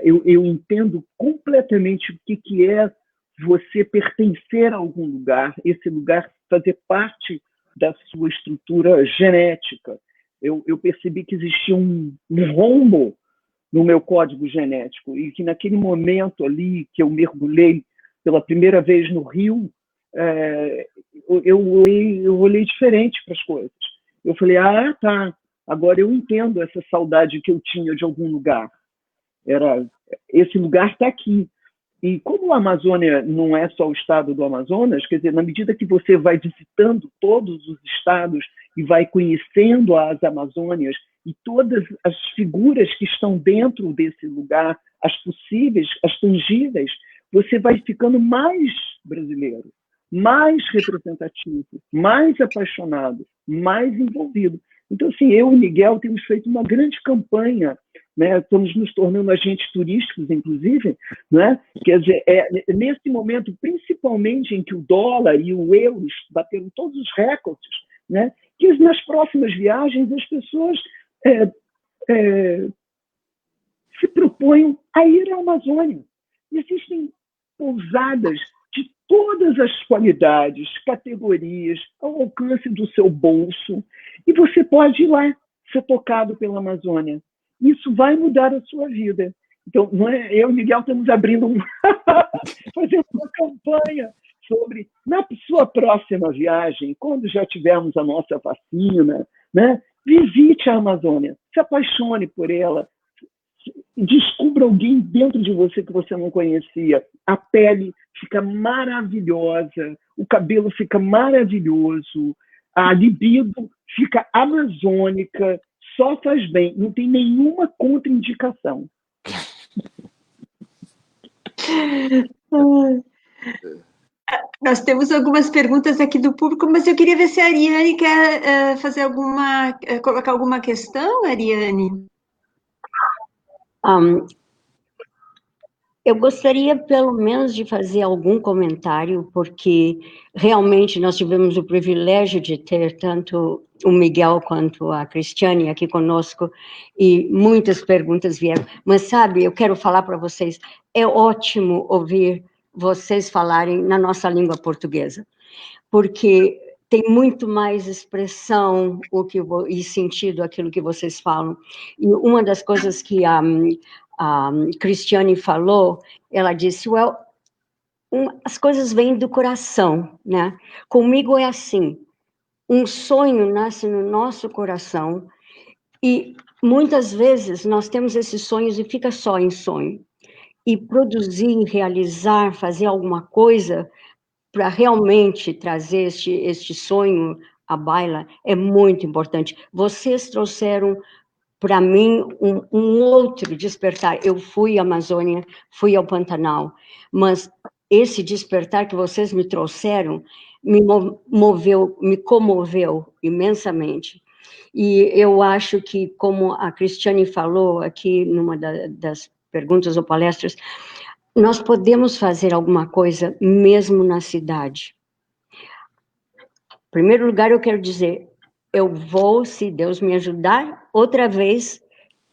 Eu entendo completamente o que é você pertencer a algum lugar, esse lugar fazer parte da sua estrutura genética. Eu percebi que existia um rombo no meu código genético e que naquele momento ali que eu mergulhei pela primeira vez no Rio, eu olhei diferente para as coisas. Eu falei, tá, agora eu entendo essa saudade que eu tinha de algum lugar. Esse lugar está aqui. E como a Amazônia não é só o estado do Amazonas, quer dizer, na medida que você vai visitando todos os estados e vai conhecendo as Amazônias e todas as figuras que estão dentro desse lugar, as possíveis, as tangíveis, você vai ficando mais brasileiro, mais representativo, mais apaixonado, mais envolvido. Então, assim, eu e Miguel temos feito uma grande campanha, né? Estamos nos tornando agentes turísticos, inclusive, né? Quer dizer, nesse momento, principalmente em que o dólar e o euro bateram todos os recordes, né? Que nas próximas viagens as pessoas se propõem a ir à Amazônia. Existem pousadas de todas as qualidades, categorias, ao alcance do seu bolso, e você pode ir lá, ser tocado pela Amazônia. Isso vai mudar a sua vida. Então, eu e o Miguel estamos abrindo fazendo uma campanha sobre, na sua próxima viagem, quando já tivermos a nossa vacina, né, visite a Amazônia, se apaixone por ela, descubra alguém dentro de você que você não conhecia. A pele fica maravilhosa, o cabelo fica maravilhoso, a libido fica amazônica, só faz bem, não tem nenhuma contraindicação. Nós temos algumas perguntas aqui do público, mas eu queria ver se a Ariane quer fazer colocar alguma questão, Ariane? Eu gostaria, pelo menos, de fazer algum comentário, porque realmente nós tivemos o privilégio de ter tanto o Miguel quanto a Cristiane aqui conosco, e muitas perguntas vieram. Mas, sabe, eu quero falar para vocês, é ótimo ouvir vocês falarem na nossa língua portuguesa, porque tem muito mais expressão e sentido aquilo que vocês falam. E uma das coisas que a Cristiane falou, ela disse, as coisas vêm do coração, né? Comigo é assim, um sonho nasce no nosso coração e muitas vezes nós temos esses sonhos e fica só em sonho. E produzir, realizar, fazer alguma coisa para realmente trazer este sonho à baila é muito importante. Vocês trouxeram para mim, um outro despertar. Eu fui à Amazônia, fui ao Pantanal, mas esse despertar que vocês me trouxeram me comoveu imensamente. E eu acho que, como a Cristiane falou aqui numa das perguntas ou palestras, nós podemos fazer alguma coisa mesmo na cidade. Em primeiro lugar, eu quero dizer, eu vou, se Deus me ajudar, outra vez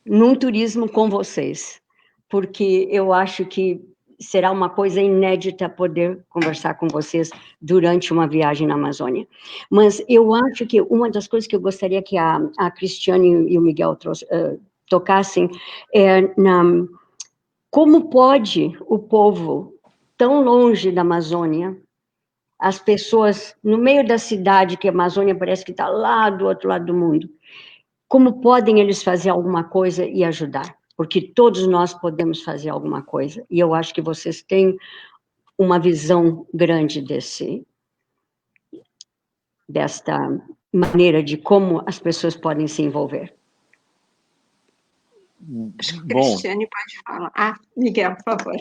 num turismo com vocês, porque eu acho que será uma coisa inédita poder conversar com vocês durante uma viagem na Amazônia. Mas eu acho que uma das coisas que eu gostaria que a Cristiane e o Miguel tocassem é como pode o povo tão longe da Amazônia, as pessoas no meio da cidade, que a Amazônia parece que está lá do outro lado do mundo, como podem eles fazer alguma coisa e ajudar? Porque todos nós podemos fazer alguma coisa. E eu acho que vocês têm uma visão grande desta maneira de como as pessoas podem se envolver. Acho que a Cristiane pode falar. Miguel, por favor.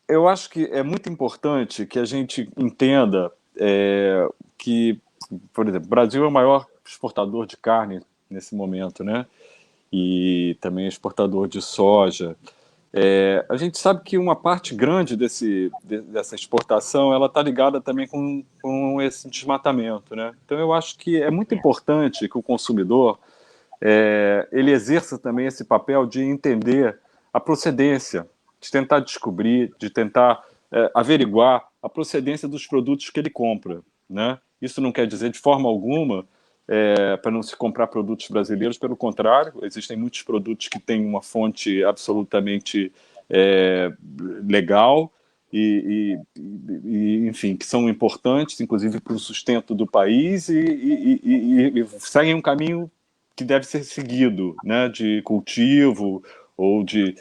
Eu acho que é muito importante que a gente entenda que, por exemplo, o Brasil é o maior exportador de carne nesse momento, né? E também exportador de soja. A gente sabe que uma parte grande dessa exportação ela está ligada também com esse desmatamento, né? Então eu acho que é muito importante que o consumidor ele exerça também esse papel de entender a procedência, de tentar descobrir, de tentar averiguar a procedência dos produtos que ele compra, né? Isso não quer dizer de forma alguma para não se comprar produtos brasileiros, pelo contrário, existem muitos produtos que têm uma fonte absolutamente legal e, enfim, que são importantes, inclusive para o sustento do país e seguem um caminho que deve ser seguido, né, de cultivo ou de,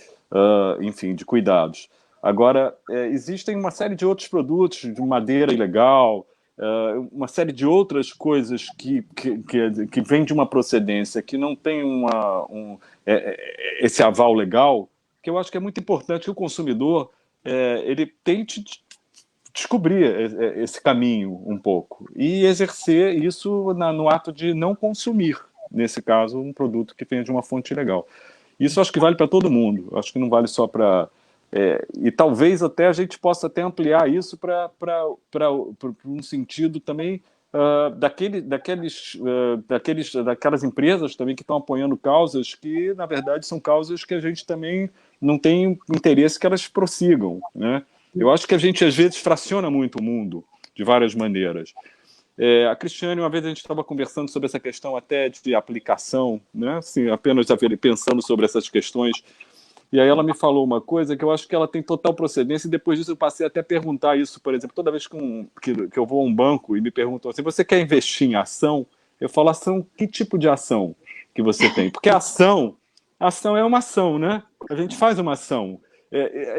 enfim, de cuidados. Agora, existem uma série de outros produtos de madeira ilegal, uma série de outras coisas que vêm de uma procedência que não tem esse aval legal, que eu acho que é muito importante que o consumidor ele tente descobrir esse caminho um pouco e exercer isso no ato de não consumir, nesse caso, um produto que venha de uma fonte ilegal. Isso acho que vale para todo mundo, acho que não vale só para... e talvez até a gente possa até ampliar isso para um sentido também daquelas empresas também que estão apoiando causas que, na verdade, são causas que a gente também não tem interesse que elas prossigam, né? Eu acho que a gente, às vezes, fraciona muito o mundo de várias maneiras. A Cristiane, uma vez a gente estava conversando sobre essa questão até de aplicação, né? Assim, apenas pensando sobre essas questões. E aí ela me falou uma coisa que eu acho que ela tem total procedência, e depois disso eu passei até a perguntar isso, por exemplo, toda vez que eu vou a um banco e me perguntam assim, você quer investir em ação? Eu falo, ação, que tipo de ação que você tem? Porque ação é uma ação, né? A gente faz uma ação.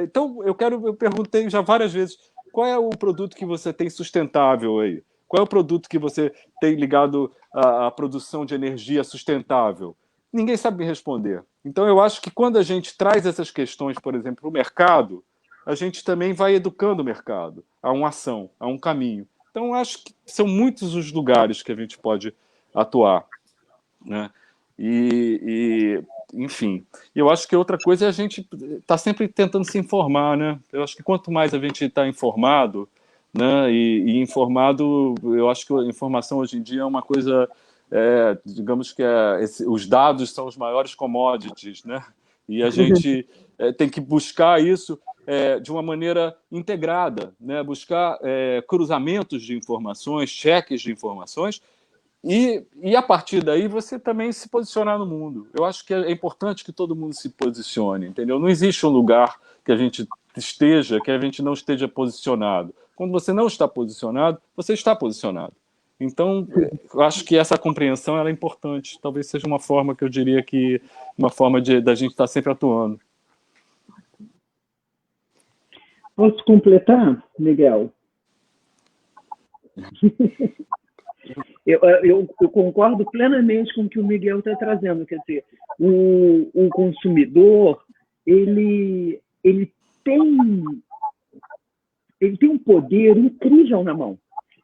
Então, eu perguntei já várias vezes, qual é o produto que você tem sustentável aí? Qual é o produto que você tem ligado à produção de energia sustentável? Ninguém sabe me responder. Então, eu acho que quando a gente traz essas questões, por exemplo, para o mercado, a gente também vai educando o mercado a uma ação, a um caminho. Então, eu acho que são muitos os lugares que a gente pode atuar, né? Enfim, eu acho que outra coisa é a gente está sempre tentando se informar, né? Eu acho que quanto mais a gente está informado, né? E informado, eu acho que a informação hoje em dia é uma coisa, digamos que os dados são os maiores commodities, né? E a gente tem que buscar isso de uma maneira integrada, né? Buscar cruzamentos de informações, cheques de informações, e a partir daí você também se posicionar no mundo. Eu acho que é importante que todo mundo se posicione, entendeu? Não existe um lugar que a gente esteja, que a gente não esteja posicionado. Quando você não está posicionado, você está posicionado. Então, eu acho que essa compreensão ela é importante. Talvez seja uma forma que eu diria que uma forma da gente estar sempre atuando. Posso completar, Miguel? Eu concordo plenamente com o que o Miguel está trazendo. Quer dizer, o consumidor ele tem um poder incrível na mão.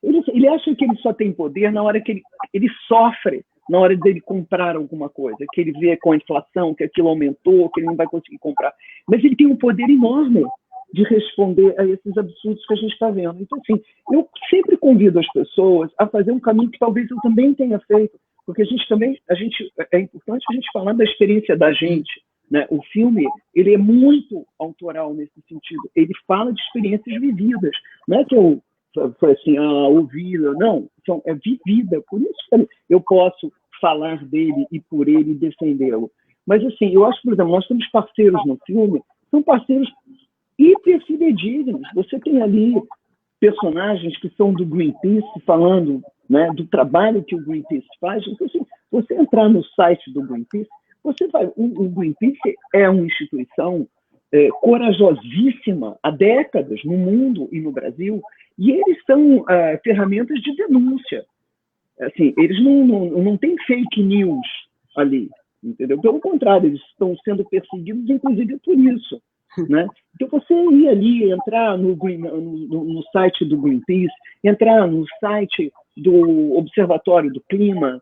Ele acha que ele só tem poder na hora que ele sofre, na hora dele comprar alguma coisa, que ele vê com a inflação, que aquilo aumentou, que ele não vai conseguir comprar. Mas ele tem um poder enorme de responder a esses absurdos que a gente está vendo. Então, assim, eu sempre convido as pessoas a fazer um caminho que talvez eu também tenha feito, porque é importante a gente falar da experiência da gente, né? O filme, ele é muito autoral nesse sentido. Ele fala de experiências vividas. Não é que eu foi assim, ouvida, não, é vivida. Por isso que eu posso falar dele e por ele defendê-lo. Mas, assim, eu acho, por exemplo, nós temos parceiros no filme, são parceiros hiper fidedignos. Você tem ali personagens que são do Greenpeace falando, né, do trabalho que o Greenpeace faz. Então, assim, você entrar no site do Greenpeace, o Greenpeace é uma instituição corajosíssima há décadas no mundo e no Brasil, e eles são ferramentas de denúncia. Assim, eles não têm fake news ali, entendeu? Pelo contrário, eles estão sendo perseguidos, inclusive, por isso. Né? Então, você ir ali, entrar no site do Greenpeace, entrar no site do Observatório do Clima,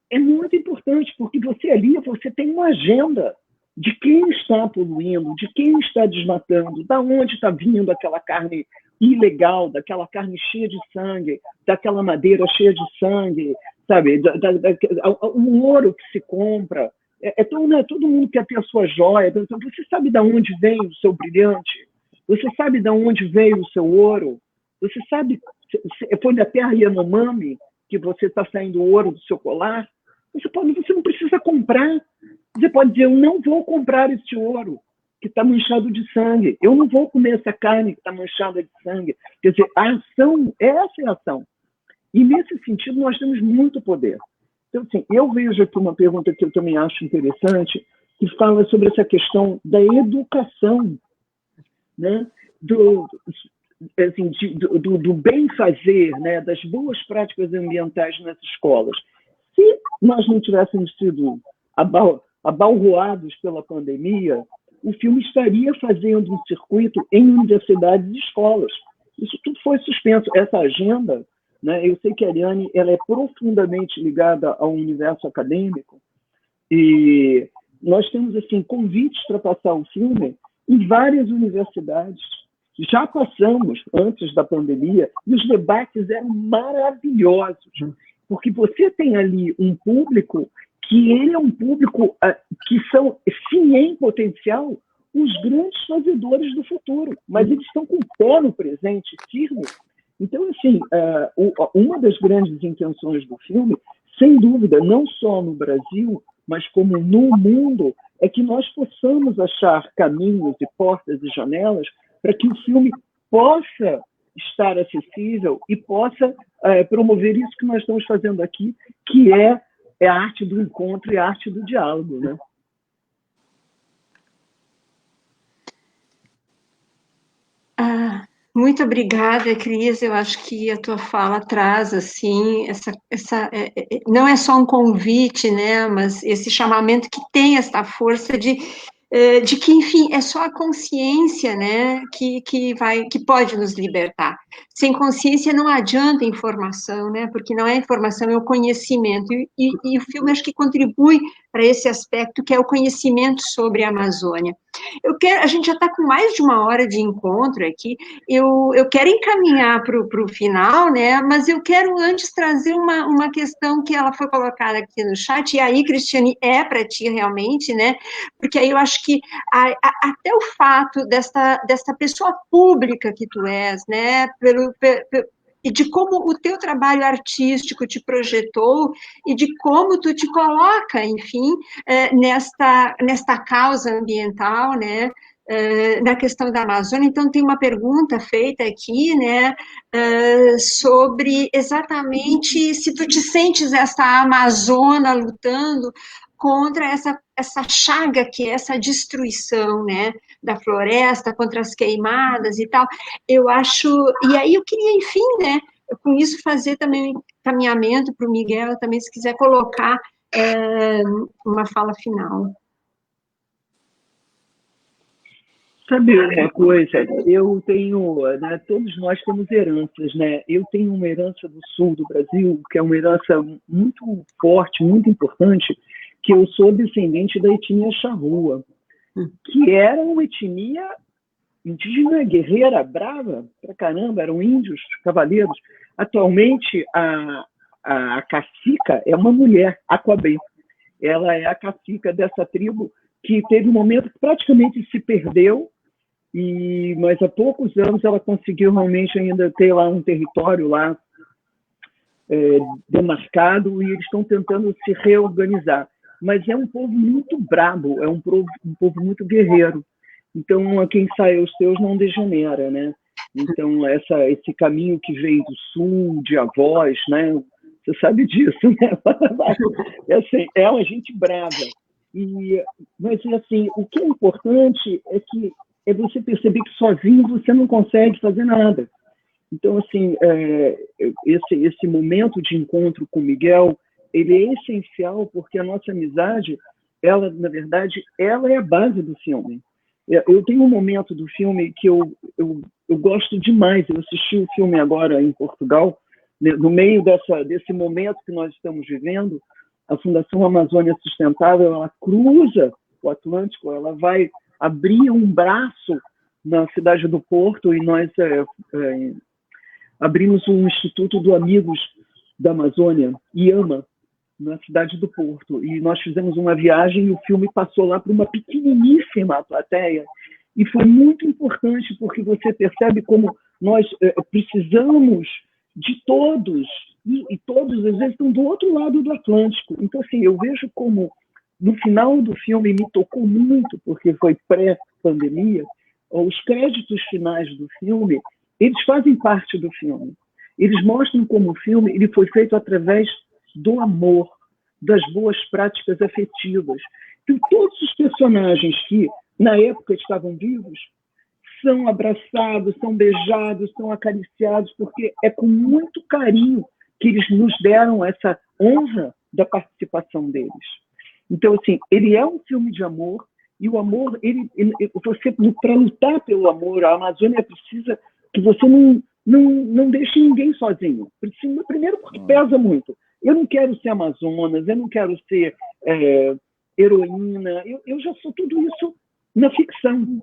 é muito importante, porque você tem uma agenda de quem está poluindo, de quem está desmatando, da onde está vindo aquela carne ilegal, daquela carne cheia de sangue, daquela madeira cheia de sangue, sabe? O ouro que se compra. Todo mundo quer ter a sua joia. Então, você sabe de onde vem o seu brilhante? Você sabe de onde veio o seu ouro? Você sabe, foi da terra Yanomami que você está saindo o ouro do seu colar? Você não precisa comprar. Você pode dizer, eu não vou comprar esse ouro que está manchado de sangue. Eu não vou comer essa carne que está manchada de sangue. Quer dizer, a ação, essa é a ação. E, nesse sentido, nós temos muito poder. Então, assim, eu vejo aqui uma pergunta que eu também acho interessante, que fala sobre essa questão da educação, né? do bem-fazer, né? Das boas práticas ambientais nas escolas. Se nós não tivéssemos sido abalroados pela pandemia, o filme estaria fazendo um circuito em universidades e escolas. Isso tudo foi suspenso. Essa agenda, né, eu sei que a Ariane ela é profundamente ligada ao universo acadêmico e nós temos assim, convites para passar o filme em várias universidades. Já passamos antes da pandemia e os debates eram maravilhosos, porque você tem ali um público que ele é um público que são, sim, em potencial, os grandes fazedores do futuro, mas eles estão com o pé no presente firme. Então, assim, uma das grandes intenções do filme, sem dúvida, não só no Brasil, mas como no mundo, é que nós possamos achar caminhos e portas e janelas para que o filme possa estar acessível e possa promover isso que nós estamos fazendo aqui, que é a arte do encontro e a arte do diálogo, né? Muito obrigada, Cris. Eu acho que a tua fala traz, assim, não é só um convite, né, mas esse chamamento que tem essa força de que, enfim, é só a consciência, né, que pode nos libertar. Sem consciência não adianta informação, né, porque não é informação, é o conhecimento. E o filme acho que contribui para esse aspecto, que é o conhecimento sobre a Amazônia. A gente já está com mais de 1 hora de encontro aqui. Eu quero encaminhar para o final, né? Mas eu quero antes trazer uma questão que ela foi colocada aqui no chat, e aí, Cristiane, é para ti realmente, né? Porque aí eu acho que até o fato desta pessoa pública que tu és, né? E de como o teu trabalho artístico te projetou e de como tu te coloca, enfim, nesta causa ambiental, né? Na questão da Amazônia. Então, tem uma pergunta feita aqui, né, sobre exatamente se tu te sentes essa amazona lutando contra essa chaga que é essa destruição, né, da floresta, contra as queimadas e tal. Eu acho, e aí eu queria, enfim, né, com isso fazer também um encaminhamento para o Miguel, também se quiser colocar uma fala final. Sabe uma coisa? Eu tenho, né, todos nós temos heranças, né? Eu tenho uma herança do sul do Brasil, que é uma herança muito forte, muito importante, que eu sou descendente da etnia Charrua, que era uma etnia indígena, guerreira, brava pra caramba, eram índios, cavaleiros. Atualmente, a cacica é uma mulher, Aquabê. Ela é a cacica dessa tribo que teve um momento que praticamente se perdeu, mas há poucos anos ela conseguiu realmente ainda ter lá um território lá demarcado, e eles estão tentando se reorganizar. Mas é um povo muito brabo, é um povo muito guerreiro. Então, quem sai aos seus não degenera, né? Então, esse caminho que veio do sul, de avós, né? Você sabe disso, né? É uma gente brava. Mas, assim, o que é importante é você perceber que sozinho você não consegue fazer nada. Então, assim, esse momento de encontro com o Miguel, ele é essencial, porque a nossa amizade, ela, na verdade, ela é a base do filme. Eu tenho um momento do filme que eu gosto demais. Eu assisti o filme agora em Portugal, no meio desse momento que nós estamos vivendo. A Fundação Amazônia Sustentável, ela cruza o Atlântico, ela vai abrir um braço na cidade do Porto, e nós abrimos um Instituto do Amigos da Amazônia, IAMA, na cidade do Porto. E nós fizemos uma viagem e o filme passou lá para uma pequeniníssima plateia. E foi muito importante, porque você percebe como nós precisamos de todos, e todos, às vezes, estão do outro lado do Atlântico. Então, assim, eu vejo como, no final do filme, me tocou muito, porque foi pré-pandemia, os créditos finais do filme, eles fazem parte do filme. Eles mostram como o filme ele foi feito através do amor, das boas práticas afetivas. Então, todos os personagens que, na época, estavam vivos, são abraçados, são beijados, são acariciados, porque é com muito carinho que eles nos deram essa honra da participação deles. Então, assim, ele é um filme de amor, e o amor, você, para lutar pelo amor, a Amazônia precisa que você não deixe ninguém sozinho. Primeiro, porque pesa muito. Eu não quero ser Amazonas, eu não quero ser heroína, eu já sou tudo isso na ficção.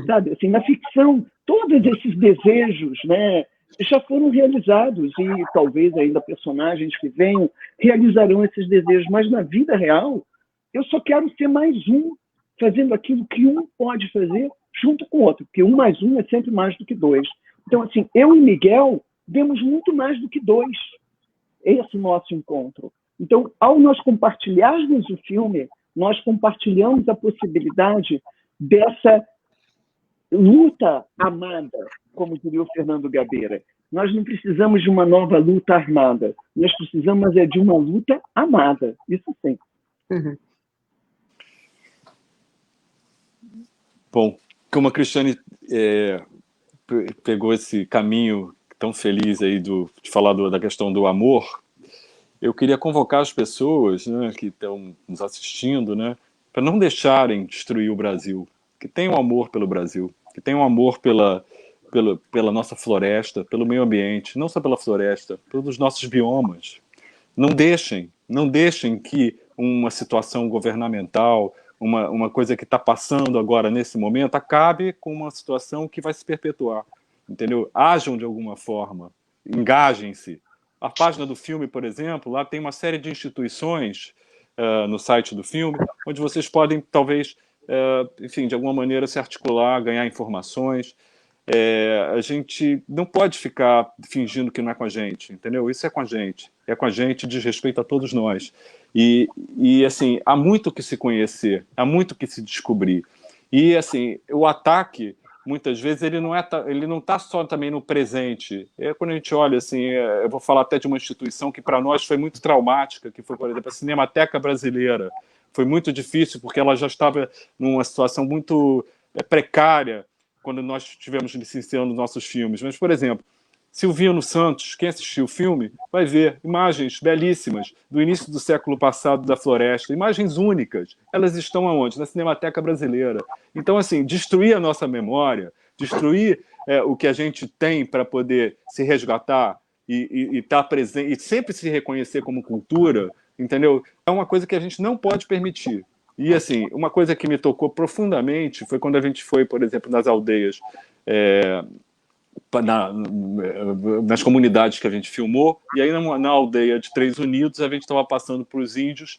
Sabe? Assim, na ficção, todos esses desejos, né, já foram realizados, e talvez ainda personagens que venham realizarão esses desejos, mas na vida real, eu só quero ser mais um, fazendo aquilo que um pode fazer junto com o outro, porque 1 mais 1 é sempre mais do que 2. Então, assim, eu e Miguel demos muito mais do que 2 esse nosso encontro. Então, ao nós compartilharmos o filme, nós compartilhamos a possibilidade dessa luta amada, como diria o Fernando Gabeira. Nós não precisamos de uma nova luta armada, nós precisamos de uma luta amada, isso sim. Uhum. Bom, como a Cristiane pegou esse caminho tão feliz aí de falar da questão do amor, eu queria convocar as pessoas, né, que estão nos assistindo, né, para não deixarem destruir o Brasil, que tenham amor pelo Brasil, que tenham amor pela nossa floresta, pelo meio ambiente, não só pela floresta, pelos nossos biomas. Não deixem que uma situação governamental, uma coisa que está passando agora nesse momento, acabe com uma situação que vai se perpetuar, entendeu? Ajam de alguma forma, engajem-se. A página do filme, por exemplo, lá tem uma série de instituições no site do filme, onde vocês podem, talvez, enfim, de alguma maneira se articular, ganhar informações. A gente não pode ficar fingindo que não é com a gente, entendeu? Isso é com a gente, diz respeito a todos nós. E assim, há muito que se conhecer, há muito que se descobrir. E, assim, o ataque, muitas vezes, ele não está só também no presente. Quando a gente olha, assim, eu vou falar até de uma instituição que para nós foi muito traumática, que foi, por exemplo, a Cinemateca Brasileira. Foi muito difícil, porque ela já estava numa situação muito precária, quando nós estivemos licenciando nossos filmes. Mas, por exemplo, Silvino Santos, quem assistiu o filme, vai ver imagens belíssimas do início do século passado da floresta, imagens únicas. Elas estão aonde? Na Cinemateca Brasileira. Então, assim, destruir a nossa memória, destruir o que a gente tem para poder se resgatar e estar presente, e sempre se reconhecer como cultura, entendeu? É uma coisa que a gente não pode permitir. E, assim, uma coisa que me tocou profundamente foi quando a gente foi, por exemplo, nas aldeias, nas comunidades que a gente filmou, e aí na aldeia de Três Unidos a gente estava passando por os índios,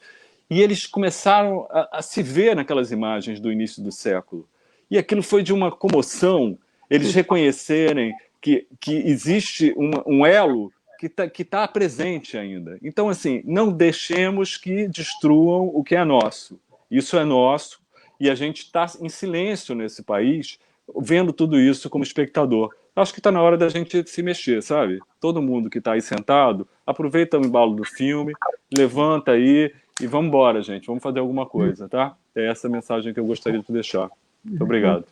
e eles começaram a se ver naquelas imagens do início do século. E aquilo foi de uma comoção, eles reconhecerem que existe um elo que tá presente ainda. Então, assim, não deixemos que destruam o que é nosso. Isso é nosso, e a gente está em silêncio nesse país, vendo tudo isso como espectador. Acho que está na hora da gente se mexer, sabe? Todo mundo que está aí sentado, aproveita o embalo do filme, levanta aí e vamos embora, gente. Vamos fazer alguma coisa, tá? É essa a mensagem que eu gostaria de deixar. Muito obrigado.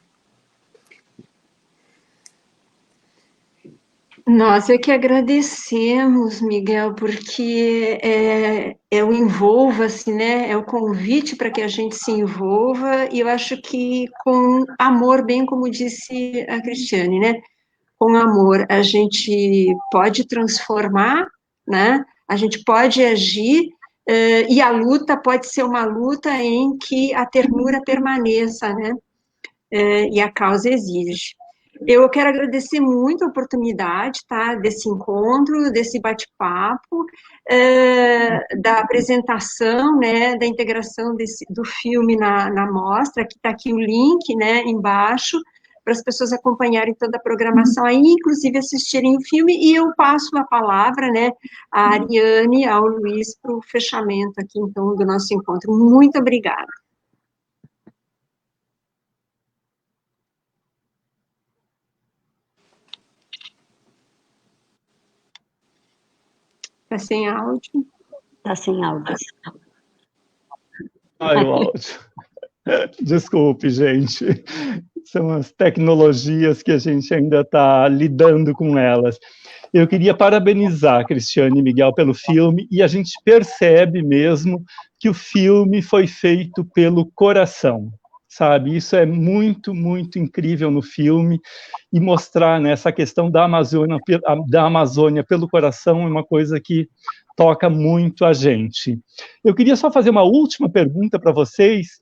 Nós é que agradecemos, Miguel, porque é o envolva-se, né? É o convite para que a gente se envolva, e eu acho que com amor, bem como disse a Cristiane, né? Com amor a gente pode transformar, né? A gente pode agir, e a luta pode ser uma luta em que a ternura permaneça, né? E a causa exige. Eu quero agradecer muito a oportunidade, tá, desse encontro, desse bate-papo, da apresentação, né, da integração do filme na mostra, que está aqui o link, né, embaixo, para as pessoas acompanharem toda a programação aí, inclusive assistirem o filme, e eu passo a palavra, né, à Ariane, ao Luiz, para o fechamento aqui, então, do nosso encontro. Muito obrigada. Está sem áudio? Está sem áudio. Ai, o áudio. Desculpe, gente. São as tecnologias que a gente ainda está lidando com elas. Eu queria parabenizar Cristiane e Miguel pelo filme, e a gente percebe mesmo que o filme foi feito pelo coração, sabe? Isso é muito, muito incrível no filme, e mostrar, né, essa questão da Amazônia pelo coração é uma coisa que toca muito a gente. Eu queria só fazer uma última pergunta para vocês.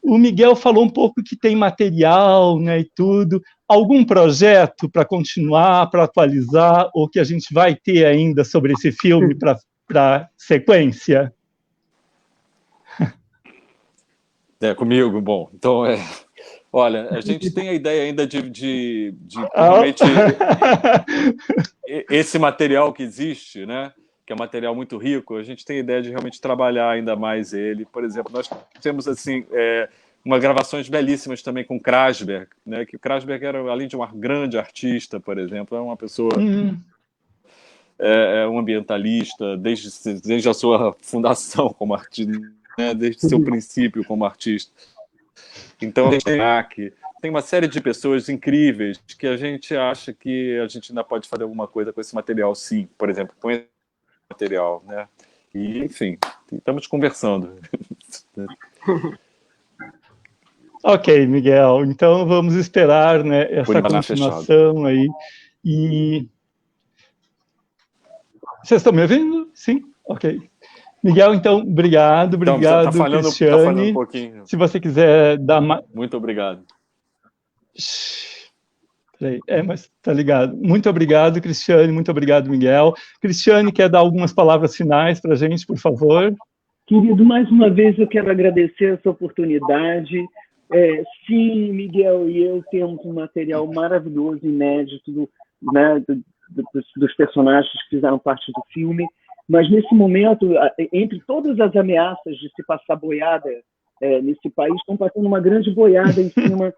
O Miguel falou um pouco que tem material, né, e tudo. Algum projeto para continuar, para atualizar, ou que a gente vai ter ainda sobre esse filme para sequência? Comigo, bom. Então, olha, a gente tem a ideia ainda de realmente esse material que existe, né? Que é um material muito rico, a gente tem a ideia de realmente trabalhar ainda mais ele. Por exemplo, nós temos assim umas gravações belíssimas também com Krasberg, né? Que o Krasberg era, além de um grande artista, por exemplo, é uma pessoa, um ambientalista desde a sua fundação como artista, né? Desde seu princípio como artista. Então, tem uma série de pessoas incríveis que a gente acha que a gente ainda pode fazer alguma coisa com esse material, sim. Por exemplo, com esse material, né? E, enfim, estamos conversando. Ok, Miguel. Então vamos esperar, né, essa continuação aí. E vocês estão me ouvindo? Sim? Ok. Miguel, então, obrigado, Então, tá falhando Cristiane. um pouquinho. Se você quiser dar mais... Muito obrigado. mas tá ligado. Muito obrigado, Cristiane, muito obrigado, Miguel. Cristiane, quer dar algumas palavras finais para a gente, por favor? Querido, mais uma vez eu quero agradecer essa oportunidade. Sim, Miguel e eu temos um material maravilhoso, inédito, né, dos personagens que fizeram parte do filme, mas nesse momento, entre todas as ameaças de se passar boiada nesse país, estão passando uma grande boiada em cima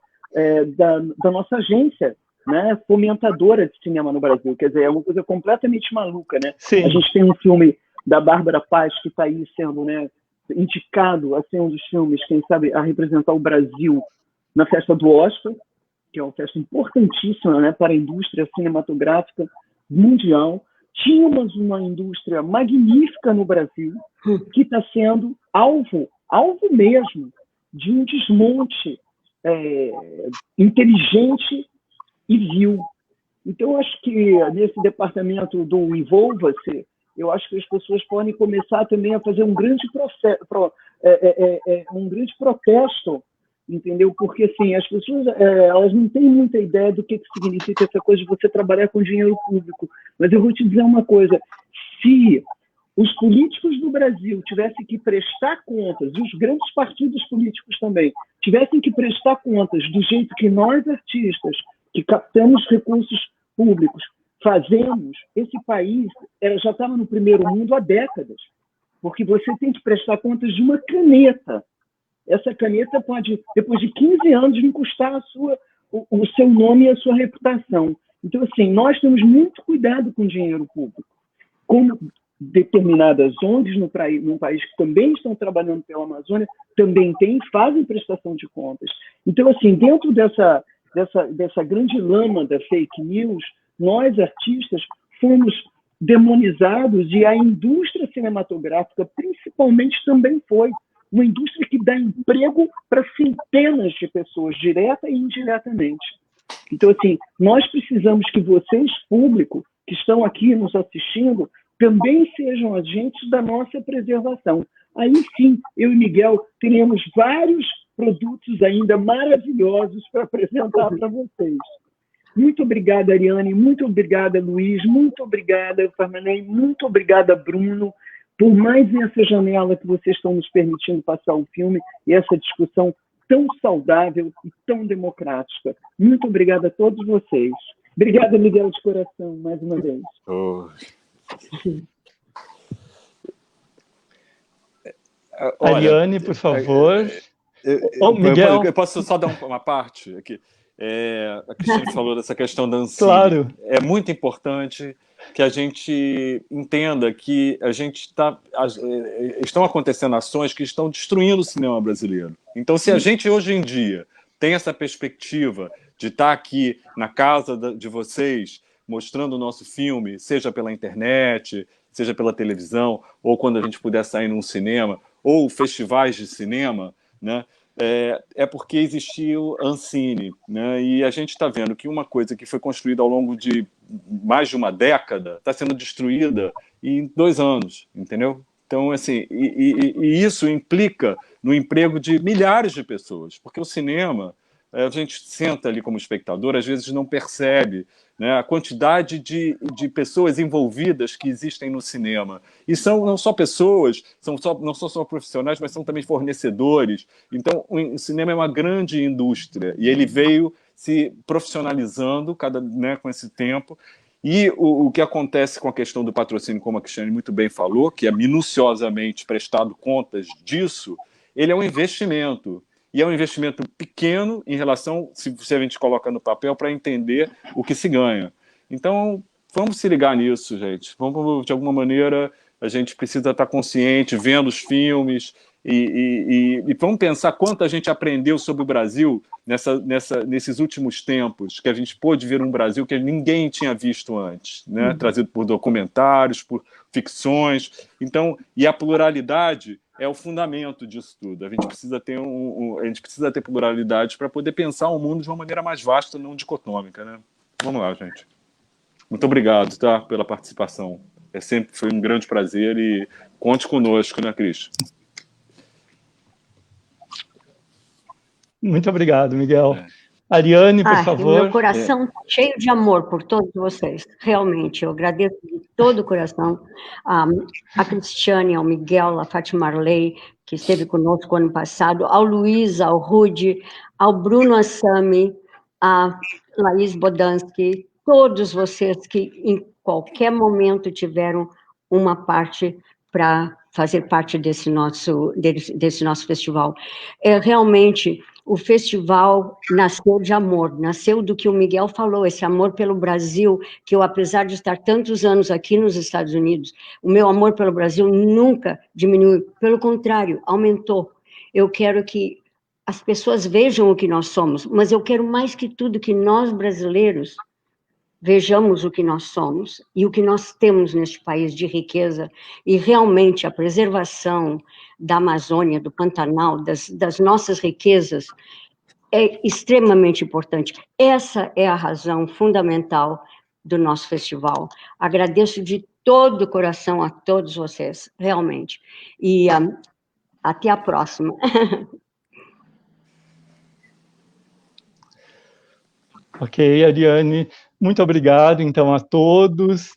da nossa agência, né, fomentadora de cinema no Brasil. Quer dizer, é uma coisa completamente maluca, né? Sim. A gente tem um filme da Bárbara Paz que está aí sendo, né, indicado a ser um dos filmes, quem sabe, a representar o Brasil na festa do Oscar, que é uma festa importantíssima, né, para a indústria cinematográfica mundial. Tínhamos uma indústria magnífica no Brasil que está sendo alvo mesmo de um desmonte inteligente e vil. Então, eu acho que nesse departamento do Envolva-se, eu acho que as pessoas podem começar também a fazer um grande protesto, entendeu? Porque, assim, as pessoas elas não têm muita ideia do que significa essa coisa de você trabalhar com dinheiro público. Mas eu vou te dizer uma coisa, se os políticos do Brasil tivessem que prestar contas, e os grandes partidos políticos também, tivessem que prestar contas do jeito que nós, artistas, que captamos recursos públicos, fazemos, esse país já estava no primeiro mundo há décadas, porque você tem que prestar contas de uma caneta. Essa caneta pode, depois de 15 anos, lhe custar o seu nome e a sua reputação. Então, assim, nós temos muito cuidado com o dinheiro público. Como determinadas ONGs num país que também estão trabalhando pela Amazônia, também fazem prestação de contas. Então, assim, dentro dessa grande lama da fake news, nós, artistas, fomos demonizados e a indústria cinematográfica, principalmente, também foi uma indústria que dá emprego para centenas de pessoas, direta e indiretamente. Então, assim, nós precisamos que vocês, público, que estão aqui nos assistindo, também sejam agentes da nossa preservação. Aí sim, eu e Miguel teremos vários produtos ainda maravilhosos para apresentar para vocês. Muito obrigada, Ariane, muito obrigada, Luiz, muito obrigada, Farmanei, muito obrigada, Bruno, por mais essa janela que vocês estão nos permitindo passar o filme e essa discussão tão saudável e tão democrática. Muito obrigada a todos vocês. Obrigada, Miguel, de coração, mais uma vez. Olha, Ariane, por favor. Miguel. Eu posso só dar uma parte aqui? A Cristiane falou dessa questão da Ancine. Claro. É muito importante que a gente entenda que estão acontecendo ações que estão destruindo o cinema brasileiro. Então, se a gente hoje em dia tem essa perspectiva de estar aqui na casa de vocês, mostrando o nosso filme, seja pela internet, seja pela televisão, ou quando a gente puder sair num cinema, ou festivais de cinema, né? É porque existiu Ancine, né? E a gente está vendo que uma coisa que foi construída ao longo de mais de uma década está sendo destruída em 2 anos, entendeu? Então, assim, e isso implica no emprego de milhares de pessoas, porque o cinema, a gente senta ali como espectador, às vezes não percebe, né, a quantidade de pessoas envolvidas que existem no cinema. E são não só pessoas, não são só profissionais, mas são também fornecedores. Então, o cinema é uma grande indústria, e ele veio se profissionalizando com esse tempo. E o que acontece com a questão do patrocínio, como a Cristiane muito bem falou, que é minuciosamente prestado contas disso, ele é um investimento. E é um investimento pequeno em relação, se a gente coloca no papel, para entender o que se ganha. Então, vamos se ligar nisso, gente. Vamos, de alguma maneira, a gente precisa estar consciente, vendo os filmes, E vamos pensar quanto a gente aprendeu sobre o Brasil nesses últimos tempos, que a gente pôde ver um Brasil que ninguém tinha visto antes, né? Trazido por documentários, por ficções. Então, e a pluralidade é o fundamento disso tudo. A gente precisa ter pluralidade para poder pensar o mundo de uma maneira mais vasta, não dicotômica, né? Vamos lá, gente. Muito obrigado, tá, pela participação. Foi um grande prazer e conte conosco, né, Cris? Muito obrigado, Miguel. Ariane, por favor. Meu coração está cheio de amor por todos vocês. Realmente, eu agradeço de todo o coração a Cristiane, ao Miguel, a Fátima Marley, que esteve conosco ano passado, ao Luiz, ao Rudy, ao Bruno Assami, a Laís Bodansky, todos vocês que em qualquer momento tiveram uma parte para fazer parte desse nosso festival. Realmente, o festival nasceu de amor, nasceu do que o Miguel falou, esse amor pelo Brasil, que eu, apesar de estar tantos anos aqui nos Estados Unidos, o meu amor pelo Brasil nunca diminuiu, pelo contrário, aumentou. Eu quero que as pessoas vejam o que nós somos, mas eu quero mais que tudo que nós, brasileiros, vejamos o que nós somos e o que nós temos neste país de riqueza, e realmente a preservação da Amazônia, do Pantanal, das nossas riquezas, é extremamente importante. Essa é a razão fundamental do nosso festival. Agradeço de todo o coração a todos vocês, realmente. E até a próxima. Ok, Ariane, muito obrigado, então, a todos.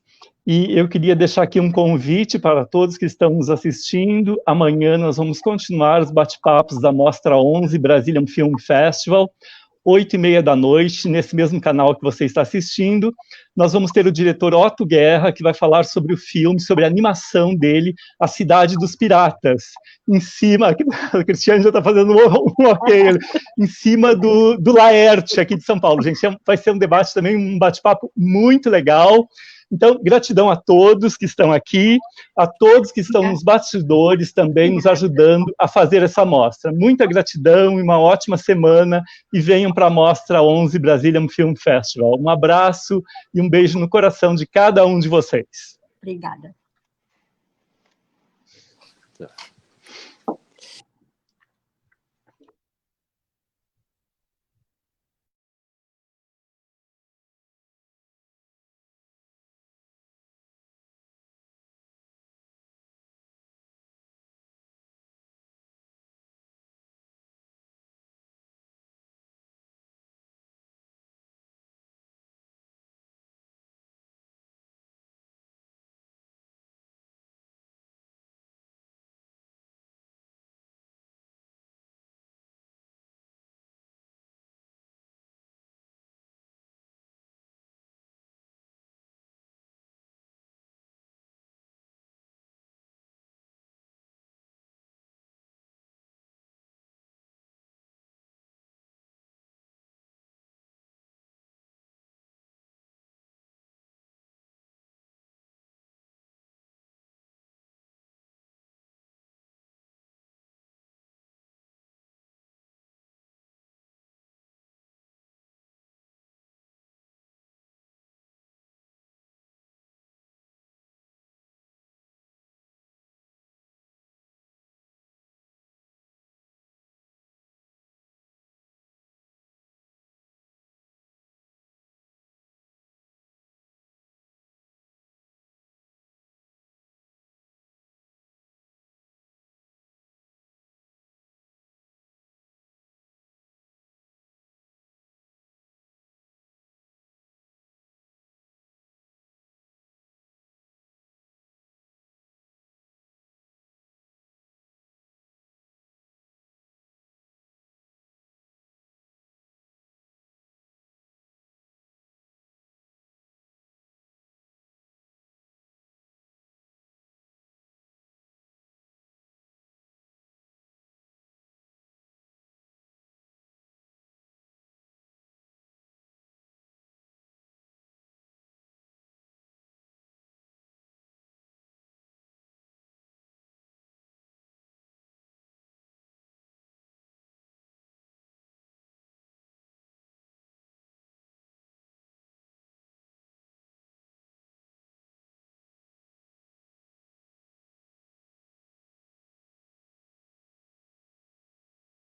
E eu queria deixar aqui um convite para todos que estão nos assistindo. Amanhã nós vamos continuar os bate-papos da Mostra 11 Brazilian Film Festival, 8h30 da noite, nesse mesmo canal que você está assistindo. Nós vamos ter o diretor Otto Guerra, que vai falar sobre o filme, sobre a animação dele, A Cidade dos Piratas, em cima, a Cristiane já está fazendo um ok, em cima do Laerte, aqui de São Paulo. Gente, vai ser um debate também, um bate-papo muito legal. Então, gratidão a todos que estão aqui, a todos que estão nos bastidores também nos ajudando a fazer essa mostra. Muita gratidão e uma ótima semana, e venham para a Mostra 11 Brazilian Film Festival. Um abraço e um beijo no coração de cada um de vocês. Obrigada. Tá.